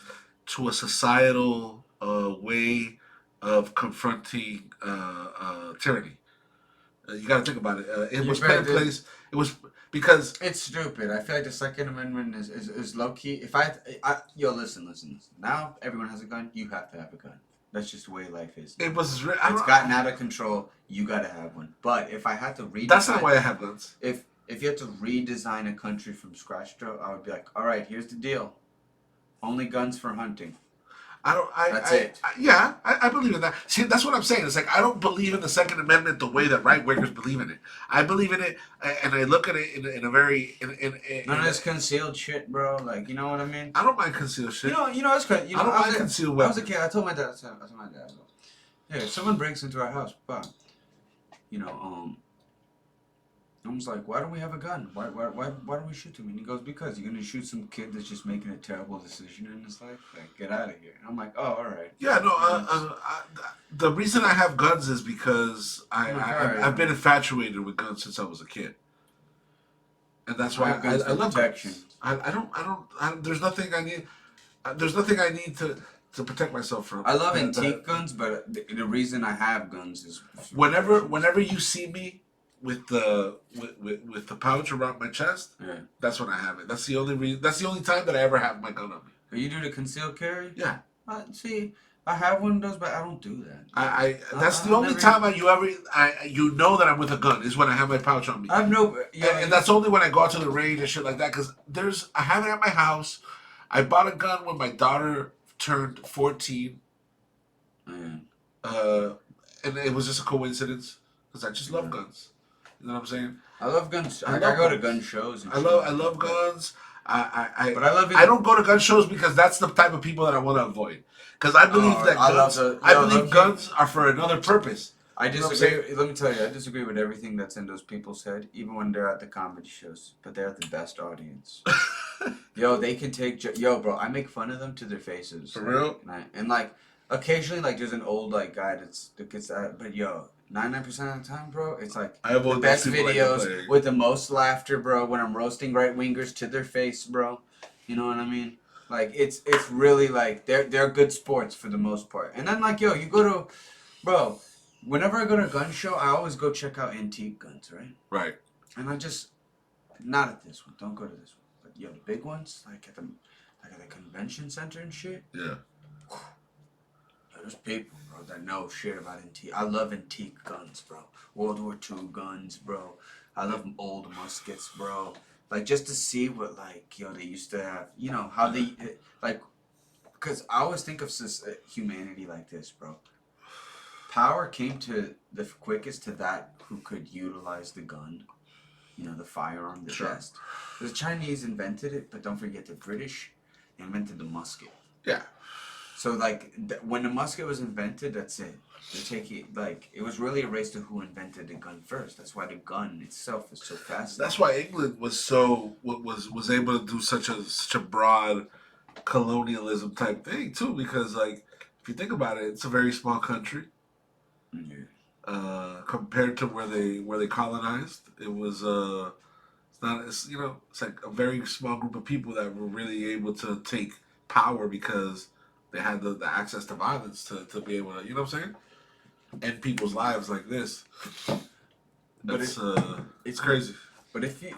to a societal way of confronting tyranny. You got to think about it. It was put in place. It was because it's stupid. I feel like the Second Amendment is low key. If listen. Now everyone has a gun. You have to have a gun. That's just the way life is. It was. It's gotten out of control. You got to have one. But if I had to redesign, that's not why I have guns. If you had to redesign a country from scratch, Joe, I would be like, all right, here's the deal. Only guns for hunting. That's it. I believe in that. See, that's what I'm saying. It's like I don't believe in the Second Amendment the way that right wingers believe in it. I believe in it, and I look at it in a very none of this concealed shit, bro. Like, you know what I mean? I don't mind concealed shit. You know, it's crazy. I don't mind concealed weapons. I was a kid. I told my dad. Yeah, if someone breaks into our house, I was like, why don't we have a gun? Why don't we shoot him? And he goes, because you're gonna shoot some kid that's just making a terrible decision in his life. Like, get out of here. And I'm like, oh, all right. Yeah, no. The reason I have guns is because I've been infatuated with guns since I was a kid, and that's why I love protection. I don't. There's nothing I need. There's nothing I need to protect myself from. I love antique guns, but the reason I have guns is whenever you see me with the pouch around my chest, that's when I have it. That's the only reason. That's the only time that I ever have my gun on me. You do the concealed carry? Yeah. See, I have one of those, but I don't do that. That's the only time you know that I'm with a gun is when I have my pouch on me. I have no. And that's only when I go out to the range and shit like that. Because I have it at my house. I bought a gun when my daughter turned 14. And it was just a coincidence because I just love guns. You know what I'm saying? I love guns. I go to gun shows. I love guns. But I love it. I don't go to gun shows because that's the type of people that I want to avoid. Because I believe that guns are for another purpose. I disagree. Let me tell you, I disagree with everything that's in those people's head, even when they're at the comedy shows. But they're the best audience. Yo, they can take. Yo, bro, I make fun of them to their faces. For like, real? and like, occasionally, like, there's an old like guy that gets that. But yo, 99% of the time, bro, it's like I have the all those best people like to videos play. with the most laughter, bro. When I'm roasting right wingers to their face, bro. You know what I mean? Like, it's really like they're good sports for the most part. And then like, yo, you go to, bro. Whenever I go to a gun show, I always go check out antique guns, right? Right. And I just not at this one. Don't go to this one. But yo, the big ones, like at the convention center and shit. Yeah. Yo, there's people, bro, that know shit about antique. I love antique guns, bro. World War II guns, bro. I love old muskets, bro. Like just to see what like yo they used to have. You know how they like. Because I always think of humanity like this, bro. Power came to the quickest to that who could utilize the gun. You know, the firearm the best. The Chinese invented it, but don't forget the British invented the musket. Yeah. So like when the musket was invented, that's it. They take it like it was really a race to who invented the gun first. That's why the gun itself is so fast. That's why England was so was able to do such a broad colonialism type thing too, because like if you think about it, it's a very small country. Yeah. Compared to where they colonized, it was it's not it's, you know, it's like a very small group of people that were really able to take power because they had the access to violence to be able to, you know what I'm saying, end people's lives like this. But It's crazy. But if you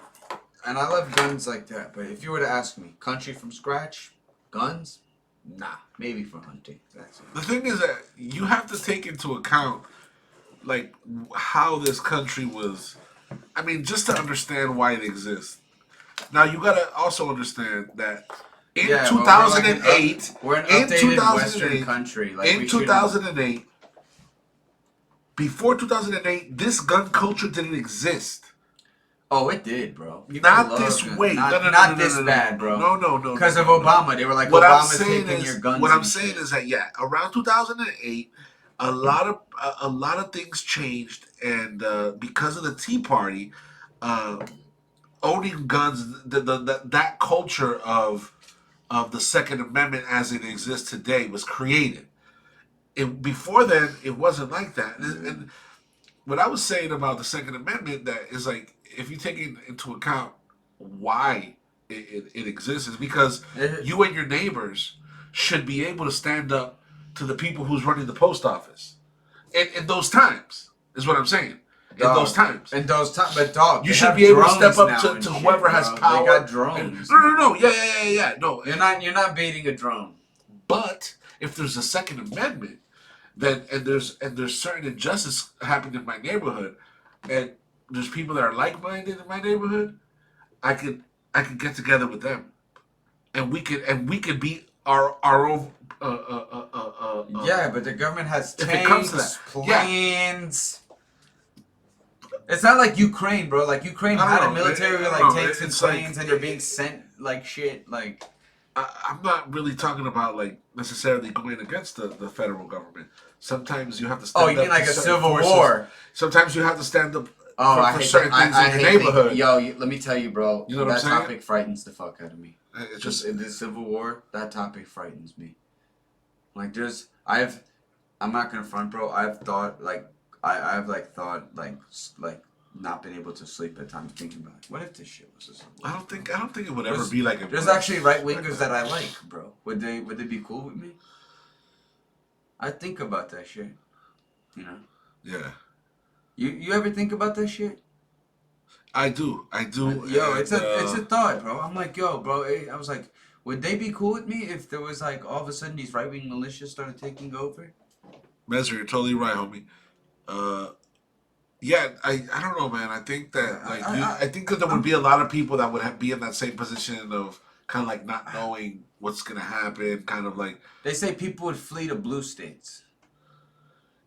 and I love guns like that, but if you were to ask me, country from scratch, guns, nah, maybe for hunting. That's it. The thing is that you have to take into account like how this country was. I mean, just to understand why it exists. Now you gotta also understand that in Yeah, well, 2008, we're an in updated Western 2008, country. Like in 2008, before 2008, this gun culture didn't exist. Oh, it did, bro. Not this way. Not this bad, bro. No. Because of Obama, they were like, What I'm Obama's saying taking is, your guns. what I'm and saying shit. is that yeah, around 2008, a lot of things changed, and because of the Tea Party, uh, owning guns, that culture of the Second Amendment as it exists today was created. Before then, it wasn't like that. And what I was saying about the Second Amendment, that is like if you take into account why it exists, is because you and your neighbors should be able to stand up to the people who's running the post office. In those times, is what I'm saying. In those times, but dog, you should be able to step up to whoever has power. They got drones. No. Yeah. No, You're not beating a drone. But if there's a Second Amendment, then there's certain injustice happening in my neighborhood, and there's people that are like minded in my neighborhood, I could get together with them, and we could be our own. Yeah, but the government has tanks, if it comes to that, planes. It's not like Ukraine, bro. Like Ukraine had a military with like tanks and planes, and they're being sent like shit. Like I'm not really talking about like necessarily going against the federal government. Sometimes you have to stand up. Oh, you mean like a civil forces. War? Sometimes you have to stand up for certain things I in your neighborhood. Let me tell you, bro. You know what that I'm saying? topic frightens the fuck out of me. It's Just in the Civil War, that topic frightens me. Like I'm not gonna front, bro. I've thought I've thought not been able to sleep at times thinking about what if this shit was a Civil War? I don't think it would ever be like it. There's actually right wingers that I like, bro. Would they be cool with me? I think about that shit. You know? Yeah. You ever think about that shit? I do. Yo, it's a thought, bro. I'm like, yo, bro. I was like, would they be cool with me if there was like all of a sudden these right wing militias started taking over? Messer, you're totally right, homie. Yeah, I don't know, man. I think that I think that there would be a lot of people that would be in that same position of kind of like not knowing what's gonna happen, kind of like they say people would flee to blue states.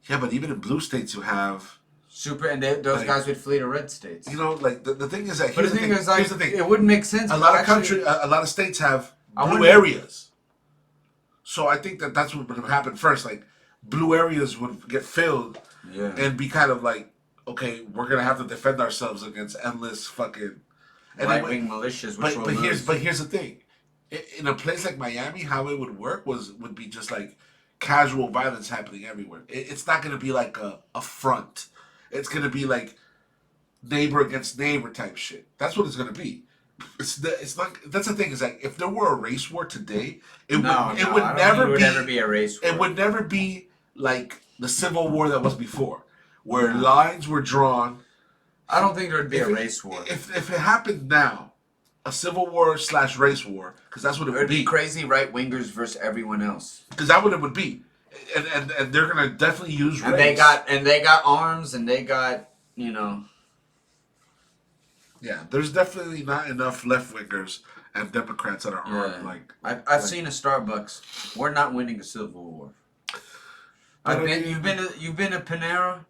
Yeah, but even in blue states, you have those guys would flee to red states. You know, like the thing is that here's the thing. It wouldn't make sense. A lot of states have blue areas, so I think that that's what would happen first. Like blue areas would get filled, and be kind of like, okay, we're gonna have to defend ourselves against endless fucking And right-wing militias, which will lose. But here's the thing. In a place like Miami, how it would work would be just like casual violence happening everywhere. It's not going to be like a front. It's going to be like neighbor against neighbor type shit. That's what it's going to be. It's not. That's the thing is like if there were a race war today, it would never be a race war. It would never be like the Civil War that was before, where lines were drawn. I don't think there would be a race war. If it happened now, a Civil War / race war, because that's what it would be. Crazy right wingers versus everyone else. Because that's what it would be, and they're gonna definitely use and race. they got arms and they got Yeah, there's definitely not enough left wingers and Democrats that are armed. Like I've seen a Starbucks. We're not winning a civil war. You've been to Panera.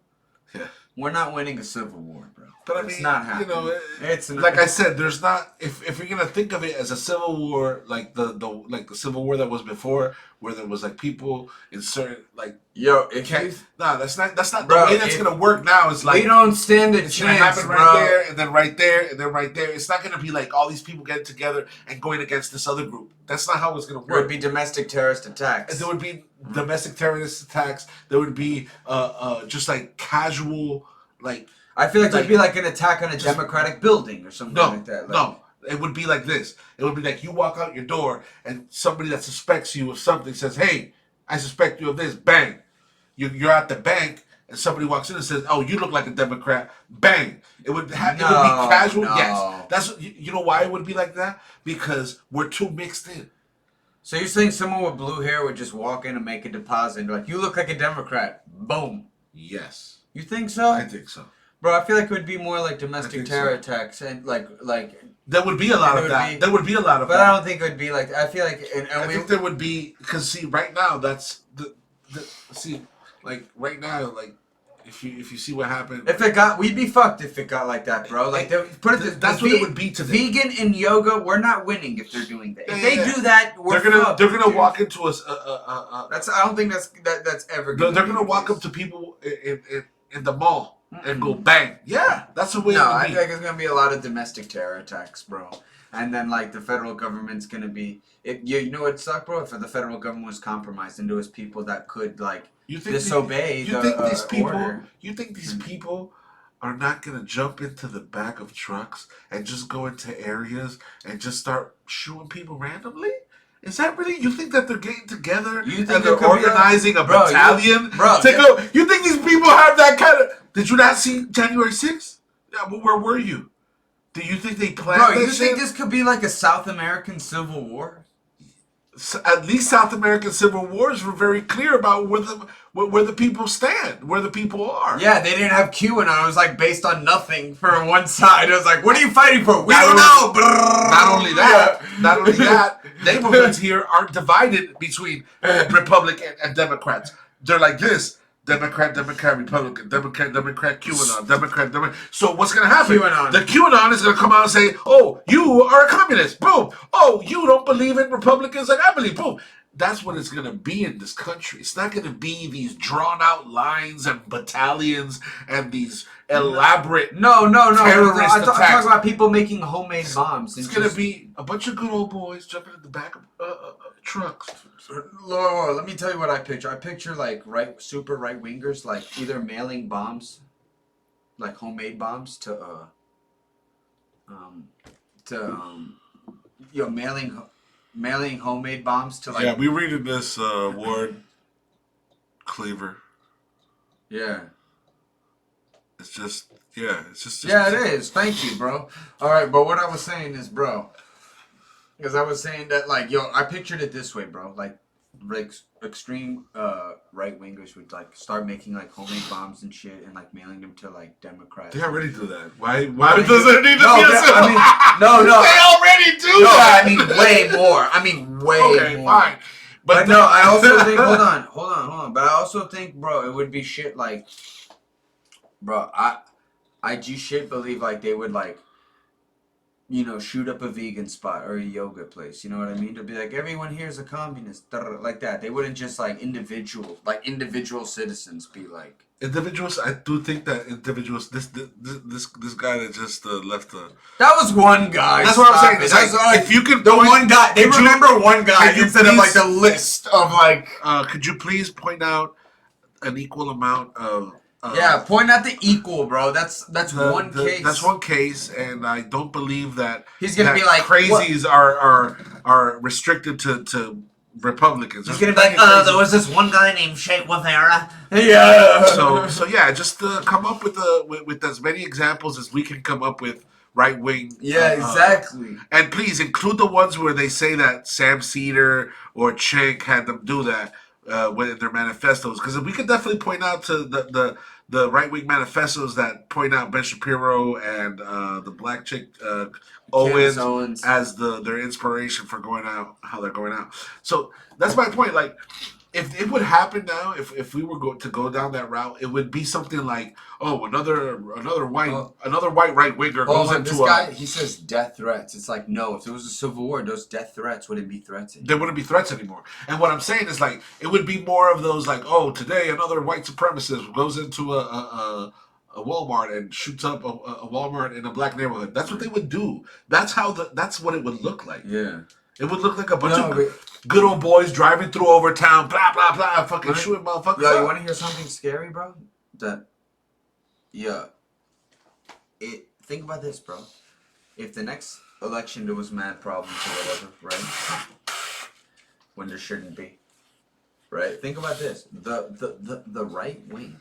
Yeah. We're not winning a civil war, bro. But it's not happening. It's not. Like I said, there's not. If you're gonna think of it as a civil war, like the civil war that was before, where there was like people in certain like that's not bro, the way that's gonna work now. Is like we don't stand a it's chance, gonna happen bro. right there, and then right there, and then right there. It's not gonna be like all these people getting together and going against this other group. That's not how it's gonna work. There would be domestic terrorist attacks. And there would be domestic terrorist attacks. There would be just like casual like. I feel like there'd be like an attack on a Democratic building or something like that. No, it would be like this. It would be like you walk out your door and somebody that suspects you of something says, "Hey, I suspect you of this." Bang. You're at the bank and somebody walks in and says, "Oh, you look like a Democrat." Bang. It would be casual. No. Yes. That's you know why it would be like that? Because we're too mixed in. So you're saying someone with blue hair would just walk in and make a deposit and be like, "You look like a Democrat." Boom. Yes. You think so? I think so. Bro, I feel like it would be more like domestic terror attacks and like. There would be a lot of that. There would be a lot of that. But I don't think it would be like. I feel like. I think there would be because see right now that's like right now like if you see what happened. If we'd be fucked if it got like that, bro. Like that's what it would be today. Vegan and yoga, we're not winning if they're doing that. If they do that, they're gonna walk into us. I don't think that's ever. They're gonna walk up to people in the mall. And go bang. Yeah, that's the way. No, I think it's gonna be a lot of domestic terror attacks, bro. And then like the federal government's gonna be. You know what sucks, bro? If the federal government was compromised into its people that could like disobey order. You think these people are not gonna jump into the back of trucks and just go into areas and just start shooting people randomly? Is that really? You think that they're getting together and they're organizing a battalion to go? You think these people have that kind of? Did you not see January 6th? Yeah, but where were you? Do you think they planned this? Bro, you think this could be like a South American Civil War? At least South American Civil Wars were very clear about where the people stand, where the people are. Yeah, they didn't have QAnon. It was like based on nothing for one side. It was like, what are you fighting for? We don't know. Not only that, neighborhoods here aren't divided between Republican and Democrats. They're like this. Democrat, Republican, Democrat, QAnon, Democrat. So what's going to happen? QAnon. The QAnon is going to come out and say, "Oh, you are a communist." Boom. "Oh, you don't believe in Republicans like I believe." Boom. That's what it's going to be in this country. It's not going to be these drawn-out lines and battalions and these elaborate terrorist attacks. I'm talking about people making homemade bombs. It's going to be a bunch of good old boys jumping in the back of trucks. Lord, let me tell you what I picture. I picture like super right wingers, like either mailing bombs, like homemade bombs to mailing homemade bombs to like. Yeah, we reading this Ward Cleaver. Yeah. It's just. Yeah, it is. Thank you, bro. All right, but what I was saying is, bro. Because I was saying that, like, I pictured it this way, bro. Like extreme right wingers would like start making like homemade bombs and shit, and like mailing them to like Democrats. They already do that. Why does it need to be a civil? No. They already do that. I mean, way more. Okay, more. Fine. But no, I also think. Hold on. But I also think, bro, it would be shit like, bro, I G shit believe like they would like shoot up a vegan spot or a yoga place. You know what I mean? To be like, everyone here is a communist, like that. They wouldn't just like individual citizens be like. Individuals, I do think that individuals. This guy that just left the. That was one guy. That's what I'm saying. It's like, if you could, the one guy. They remember one guy instead of like the list of like. Could you please point out an equal amount of? Yeah, point out the equal, bro. That's one case. That's one case, and I don't believe that he's gonna be like crazies are restricted to Republicans. He's gonna be like, there was this one guy named Che Guevara. Yeah. So yeah, just come up with as many examples as we can come up with. Right wing. Yeah, exactly. And please include the ones where they say that Sam Seder or Cenk had them do that in their manifestos, because we could definitely point out to the right wing manifestos that point out Ben Shapiro and the black chick Owens as their inspiration for going out, how they're going out. So that's my point. Like, if it would happen now, if we were to go down that route, it would be something like, oh, another white right winger goes into this guy. He says death threats. It's like, no, if there was a civil war, those death threats wouldn't be threats anymore. There wouldn't be threats anymore. And what I'm saying is, like, it would be more of those, like, oh, today another white supremacist goes into a Walmart and shoots up a Walmart in a black neighborhood. That's what they would do. That's what it would look like. Yeah. It would look like a bunch of good old boys driving through over town, blah, blah, blah, fucking shooting motherfuckers. Yo, you want to hear something scary, bro? Think about this, bro. If the next election there was mad problems or whatever, right? When there shouldn't be, right? Think about this. The right wing,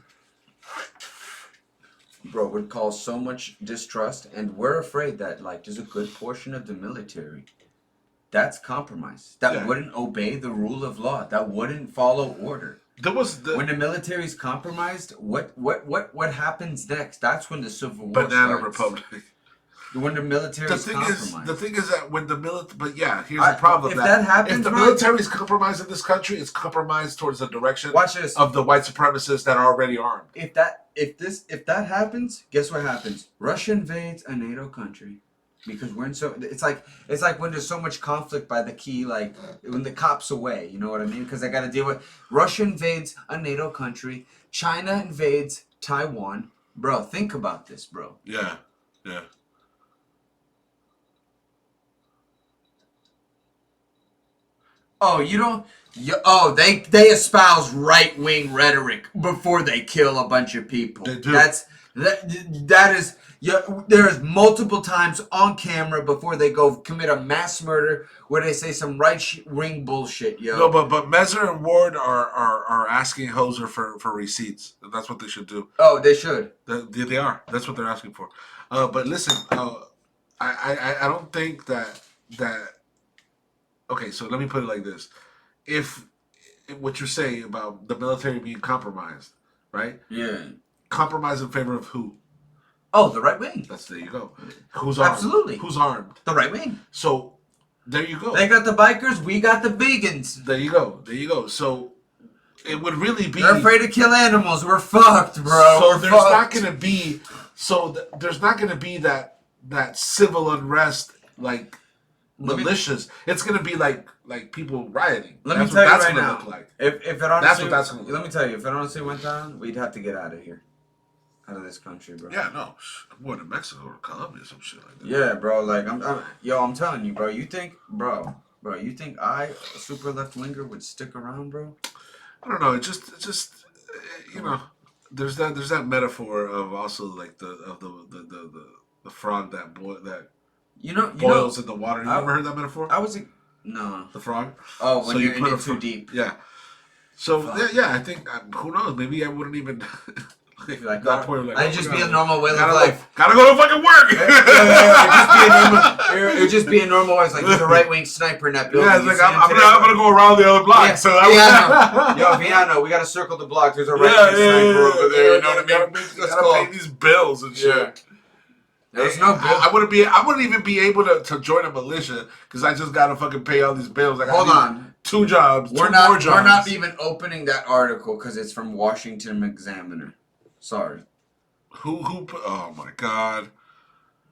bro, would cause so much distrust, and we're afraid that, like, there's a good portion of the military that's compromised. That wouldn't obey the rule of law. That wouldn't follow order. When the military's compromised, what happens next? That's when the civil war Banana starts. Republic. When the military's compromised. The thing is that when the military, but yeah, here's the problem. If that happens, if the military is compromised in this country, it's compromised towards the direction of the white supremacists that are already armed. If that happens, guess what happens? Russia invades a NATO country. Because we're in it's like when there's so much conflict by the key, like when the cop's away, you know what I mean? Because I got to deal with Russia invades a NATO country, China invades Taiwan, bro. Think about this, bro. Yeah. Oh, they espouse right wing rhetoric before they kill a bunch of people. They do. That is. Yeah, there's multiple times on camera before they go commit a mass murder where they say some right-wing bullshit, yo. No, but Maher and Ward are asking Hoser for receipts. That's what they should do. Oh, they should. They are. That's what they're asking for. But listen, I don't think that. Okay, so let me put it like this: if what you're saying about the military being compromised, right? Yeah. Compromise in favor of who? Oh, the right wing. There you go. Who's armed? Absolutely. Who's armed? The right wing. So, there you go. They got the bikers, we got the vegans. There you go. So, it would really be... They're afraid to kill animals. We're fucked, bro. So, there's not going to be... there's not going to be that civil unrest, like, militias. It's going to be like people rioting. Let me tell you right now. Look like. If it honestly... That's what that's going to look like. Let me tell you, if it honestly went down, we'd have to get out of here. Out of this country, bro. Yeah, no. I'm going to Mexico or Colombia, some shit like that. Yeah, bro. Like, I'm telling you, bro. You think I, a super left winger, would stick around, bro? I don't know. It just, there's that metaphor of also like the frog that boils in the water. You ever heard that metaphor? No. The frog. Oh, when you're in it too deep. Yeah. So yeah, I think who knows? Maybe I wouldn't even. Like, I'd just be a normal way of life. Gotta go to fucking work. It would just be a normal way. It's like there's a right wing sniper in that building. Yeah, it's like I'm gonna go around the other block. Yeah. So Villano, we gotta circle the block. There's a right wing sniper over there. You know what I mean? Gotta pay these bills and shit. Yeah. There's no bill. I wouldn't even be able to join a militia because I just gotta fucking pay all these bills. Hold on. 2 jobs. We're not even opening that article because it's from Washington Examiner. Sorry. Who? Oh my God.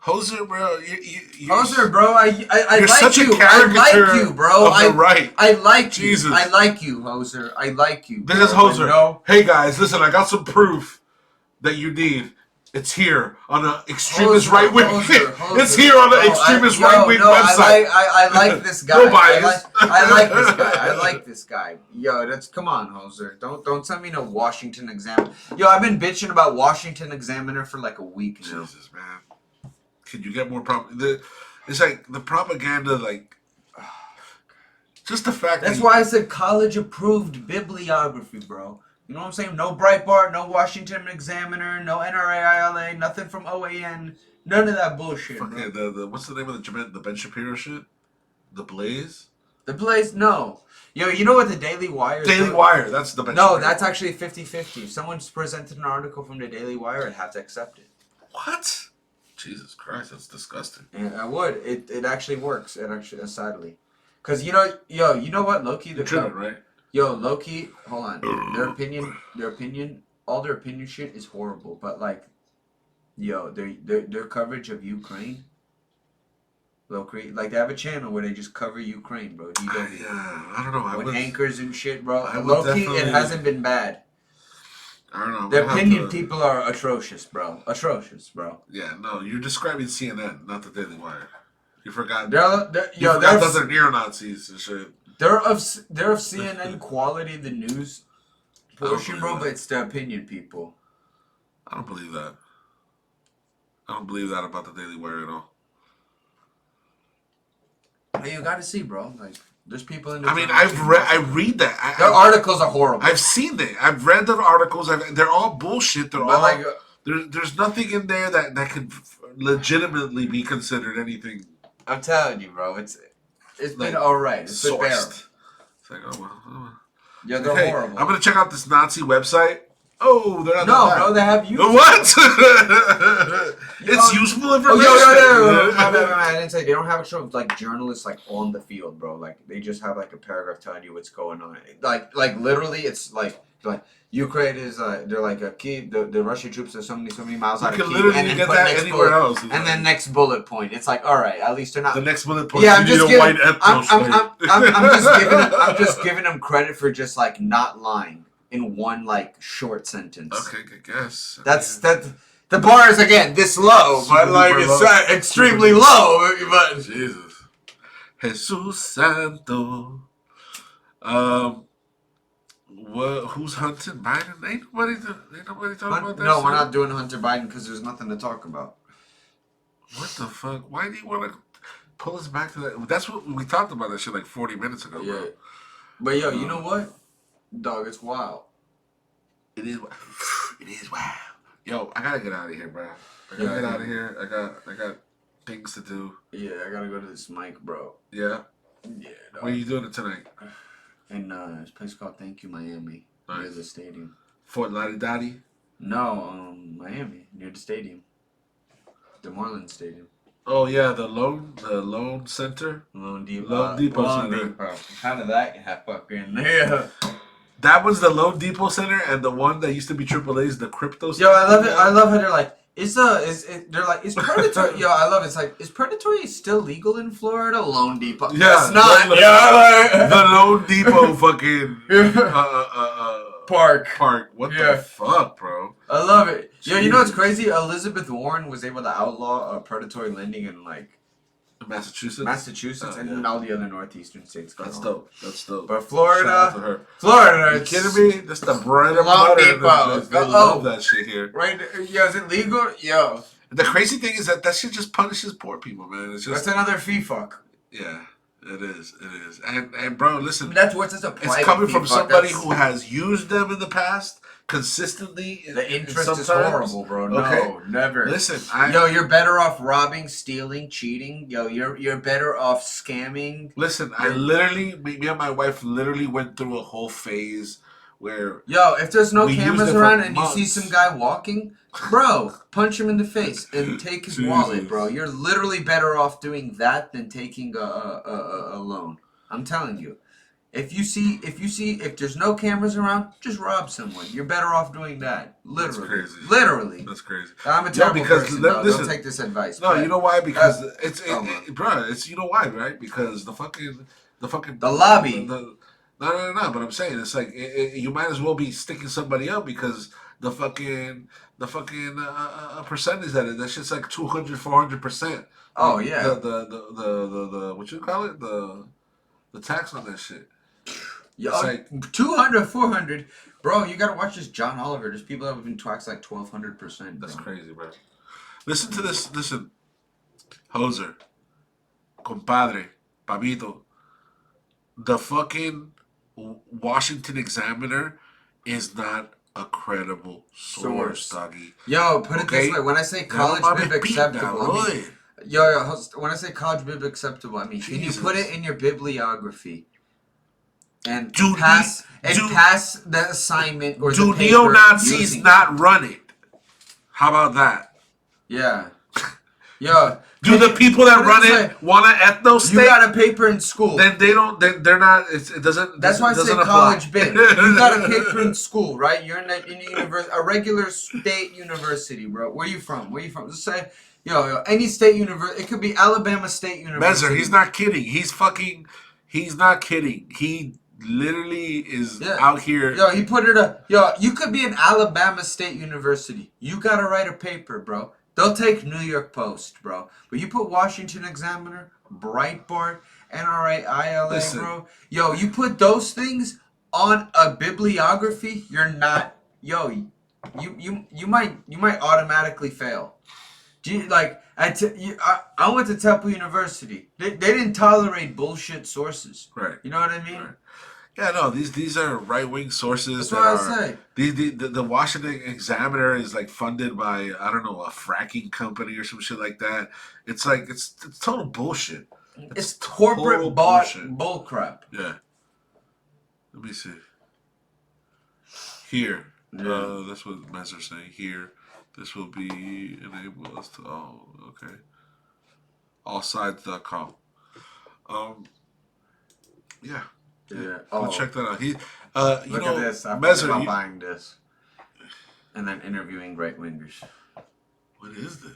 Hoser, bro. Hoser, bro. I You're like such a you. I caricature like you, bro. of the right. I like Jesus. you. I like you, Hoser. I like you. This is bro, Hoser. No. Hey guys, listen. I got some proof that you need. It's here on the extremist right wing. It's here on the extremist right wing website. I like this guy. No bias. I like this guy. I like this guy. Yo, come on, Hoser. Don't send me no Washington Examiner. Yo, I've been bitching about Washington Examiner for like a week now. Jesus, man. Can you get more it's like the propaganda, like just the fact That's why I said college approved bibliography, bro. You know what I'm saying? No Breitbart, no Washington Examiner, no NRAILA, nothing from OAN, none of that bullshit. Okay, the what's the name of the Ben Shapiro shit? The Blaze? The Blaze, no. Yo, you know what the Daily Wire is? Daily Wire, that's the Ben No, Shapiro. that's actually 50-50. If someone's presented an article from the Daily Wire, I'd have to accept it. What? Jesus Christ, that's disgusting. Yeah, I would. It actually works. It actually, sadly. Because, you know what, Loki? You're tripping, right? Yo, Loki, hold on. Their opinion, all their opinion shit is horrible. But like, yo, their coverage of Ukraine, Loki, like they have a channel where they just cover Ukraine, bro. I don't know. With anchors and shit, bro. I would Loki, definitely- it hasn't been bad. I don't know. The opinion people are atrocious, bro. Atrocious, bro. Yeah, no, you're describing CNN, not the Daily Wire. You forgot. Yo, those are neo-Nazis and shit. They're of CNN quality, the news portion, bro, but it's the opinion people. I don't believe that. I don't believe that about the Daily Wire at all. Hey, you gotta see, bro. Like, there's people in. I mean, I read that. Their articles are horrible. I've seen it. I've read the articles. They're all bullshit. They're all like, there's nothing in there that could legitimately be considered anything. I'm telling you, bro. It's like, been all right. It's been bearable. It's like, oh well. Yeah, they're horrible. I'm gonna check out this Nazi website. Oh, they're not. No, bro, they have you. What? It's useful information. Oh, no. I didn't say they don't have a show of like journalists like on the field, bro. Like they just have like a paragraph telling you what's going on. Like literally, it's like Ukraine is they're like a key. The Russian troops are so many miles out of Kyiv. You can literally get that anywhere else. And then next bullet point, it's like, all right, at least they're not. The next bullet point. Yeah, I'm just giving them credit for just like not lying in one like short sentence. Okay, good guess. The bar is again this low, but like it's extremely low. But Jesus, Jesus Santo. Who's hunting Biden? Ain't nobody talking about that. No, shit? we're not doing Hunter Biden because there's nothing to talk about. What the fuck? Why do you want to pull us back to that? That's what we talked about that shit like 40 minutes ago, bro. Yeah, but yo, you know what? Dog, it's wild. It is wild. Yo, I gotta get out of here, bro. I gotta get out of here. I got things to do. Yeah, I gotta go to this mic, bro. Yeah? Yeah, dog. Where are you doing it tonight? In this place called Thank You Miami. Nice. Near the stadium. Fort Lauderdale? No, Miami, near the stadium. The Marlins Stadium. Oh yeah, the loan center. Loan Depot. Loan Depot Center. How did that have fucking there? That was the Loan Depot Center, and the one that used to be AAA's, the Crypto Center. Yo, I love it. I love how they're like, they're like, is predatory? Yo, I love it. It's like, is predatory still legal in Florida? Loan Depot. Yeah, it's not. The Loan Depot fucking Park. What the fuck, bro? I love it. Yo, you know what's crazy? Elizabeth Warren was able to outlaw predatory lending in like Massachusetts, and all the other northeastern states. That's dope. But Florida, shout out to her. Florida, you kidding me? That's the bread and Loan butter. Depot. They love that shit here. Right? Yo, is it legal? Yo, The crazy thing is that shit just punishes poor people, man. It's just that's another fee fuck. Yeah, it is. And bro, listen, That's what's a private. it's coming from fee fuck. somebody who has used them in the past consistently. The interest is horrible, bro. No, Okay. never. Listen, Yo, you're better off robbing, stealing, cheating. Yo, you're better off scamming. Listen, me and my wife literally went through a whole phase where Yo, if there's no we cameras used it for around and months. you see some guy walking, bro, punch him in the face and take his wallet, bro. You're literally better off doing that than taking a loan. I'm telling you. If there's no cameras around, just rob someone. You're better off doing that. Literally. That's crazy. Literally. That's crazy. I'm a terrible person. Listen, don't take this advice. No, you know why? Because bro. it's you know why, right? Because the lobby. No. But I'm saying it's like you might as well be sticking somebody up because the fucking percentage that shit's like 200-400%. Oh yeah. The what you call it the tax on that shit. Yo, it's like 200, 400. Bro, you gotta watch this John Oliver. There's people that have been taxed like 1,200%. That's crazy, bro. Listen to this. Listen, Hoser, compadre, Pabito. The fucking Washington Examiner is not a credible source, doggy. Yo, put it this way. When I say college bib acceptable, when I say college bib acceptable, I mean, can you put it in your bibliography? And pass the assignment or do the paper neo-Nazis not run it? How about that? Yeah. Yo. Do the people that run it want an ethno state? You got a paper in school. Then they don't. Then they're not. It doesn't. That's why I say college bib. You got a paper in school, right? You're in a regular state university, bro. Where you from? Let's say, any state university. It could be Alabama State University. Mezer, he's not kidding. He's not kidding. He literally is out here. He put it up. You could be in Alabama State University. You gotta write a paper, bro. They'll take New York Post, bro. But you put Washington Examiner, Breitbart, NRA, ILA, bro. You put those things on a bibliography, you're not. You might automatically fail. I went to Temple University. They didn't tolerate bullshit sources. Right. You know what I mean? Right. Yeah, no, these are right wing sources. That's what I say. The Washington Examiner is like funded by a fracking company or some shit like that. It's like it's total bullshit. It's corporate bought bullcrap. Yeah. Let me see. Here, that's what Mezer's saying. Here, this will be enable us to. Oh, okay. Allsides.com. Yeah. Yeah. Go check that out. Look at this. I'm about buying this. And then interviewing right wingers. What is this?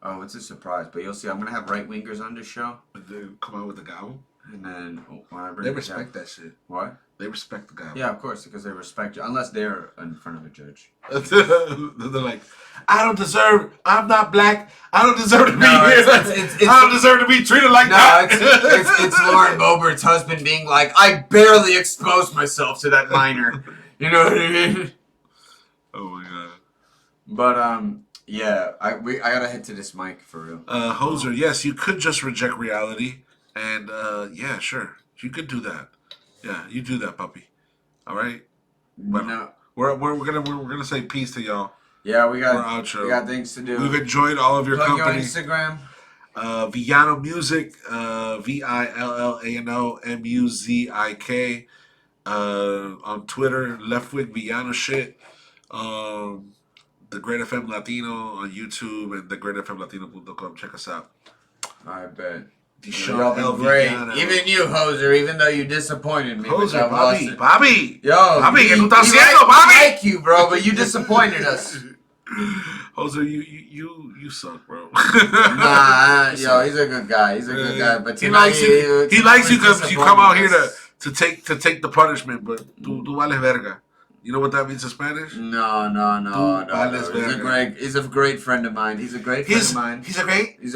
Oh, it's a surprise. But you'll see. I'm gonna have right wingers on this show. And they come out with the gavel. And then when I bring they respect that shit. What? They respect the gavel. Yeah, of course, because they respect you. Unless they're in front of a judge. They're like, I'm not black. I don't deserve to be here. I don't deserve to be treated like that. It's Lauren Boebert's husband being like, I barely exposed myself to that minor. You know what I mean? Oh my god. But yeah, I gotta head to this mic for real. Hoser, yes, you could just reject reality, and yeah, sure, you could do that. Yeah, you do that, puppy. All right. But no, we're gonna say peace to y'all. Yeah, we got things to do. We've enjoyed all of your company. Your Instagram. Villano Music, Villano Muzik. On Twitter, Left Wing Villano shit. The Great FM Latino on YouTube and thegreatfmlatino.com. Check us out. I bet. Y'all been great. Even you, Hoser, even though you disappointed me. Hoser, Bobby. Bobby, ¿qué tú estás haciendo, Bobby? I like you, bro, but you disappointed us. Hoser, you suck, bro. Nah, he's a good guy. But he likes you because you come out here to take the punishment. But tú vales verga. You know what that means in Spanish? No. He's a great friend of mine. He's a great friend of mine. He's a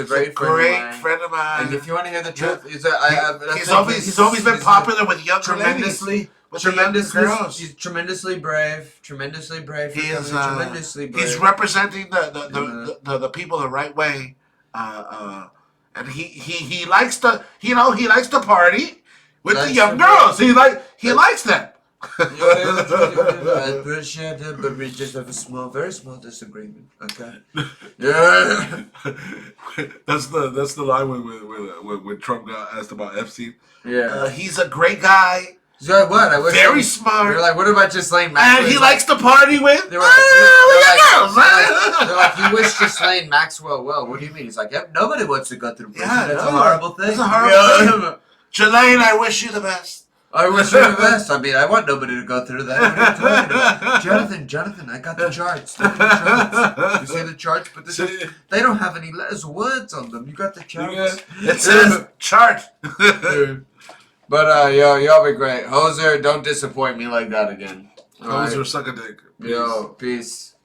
great friend of mine. And if you want to hear the truth, he's always been popular with young tremendously brave. Tremendously brave. He's representing the people the right way. And he likes to party with the young girls. He likes them. I appreciate it, but we just have a very small disagreement. Okay. Yeah. That's the line when Trump got asked about Epstein. Yeah. He's a great guy. So what? Very smart. They're like, what about Ghislaine Maxwell? And he likes to party with. They're like, you wish Ghislaine Maxwell well. What do you mean? He's like, yep, nobody wants to go through prison. That's a horrible thing. That's a horrible thing. Ghislaine, I wish you the best. I wish you the best. I mean, I want nobody to go through that. What are you talking about? Jonathan, I got the charts. Look at the charts. You see the charts? But they don't have any letters, words on them. You got the charts. It says chart. But y'all be great. Hoser, don't disappoint me like that again. Hoser, suck a dick. Yo, peace.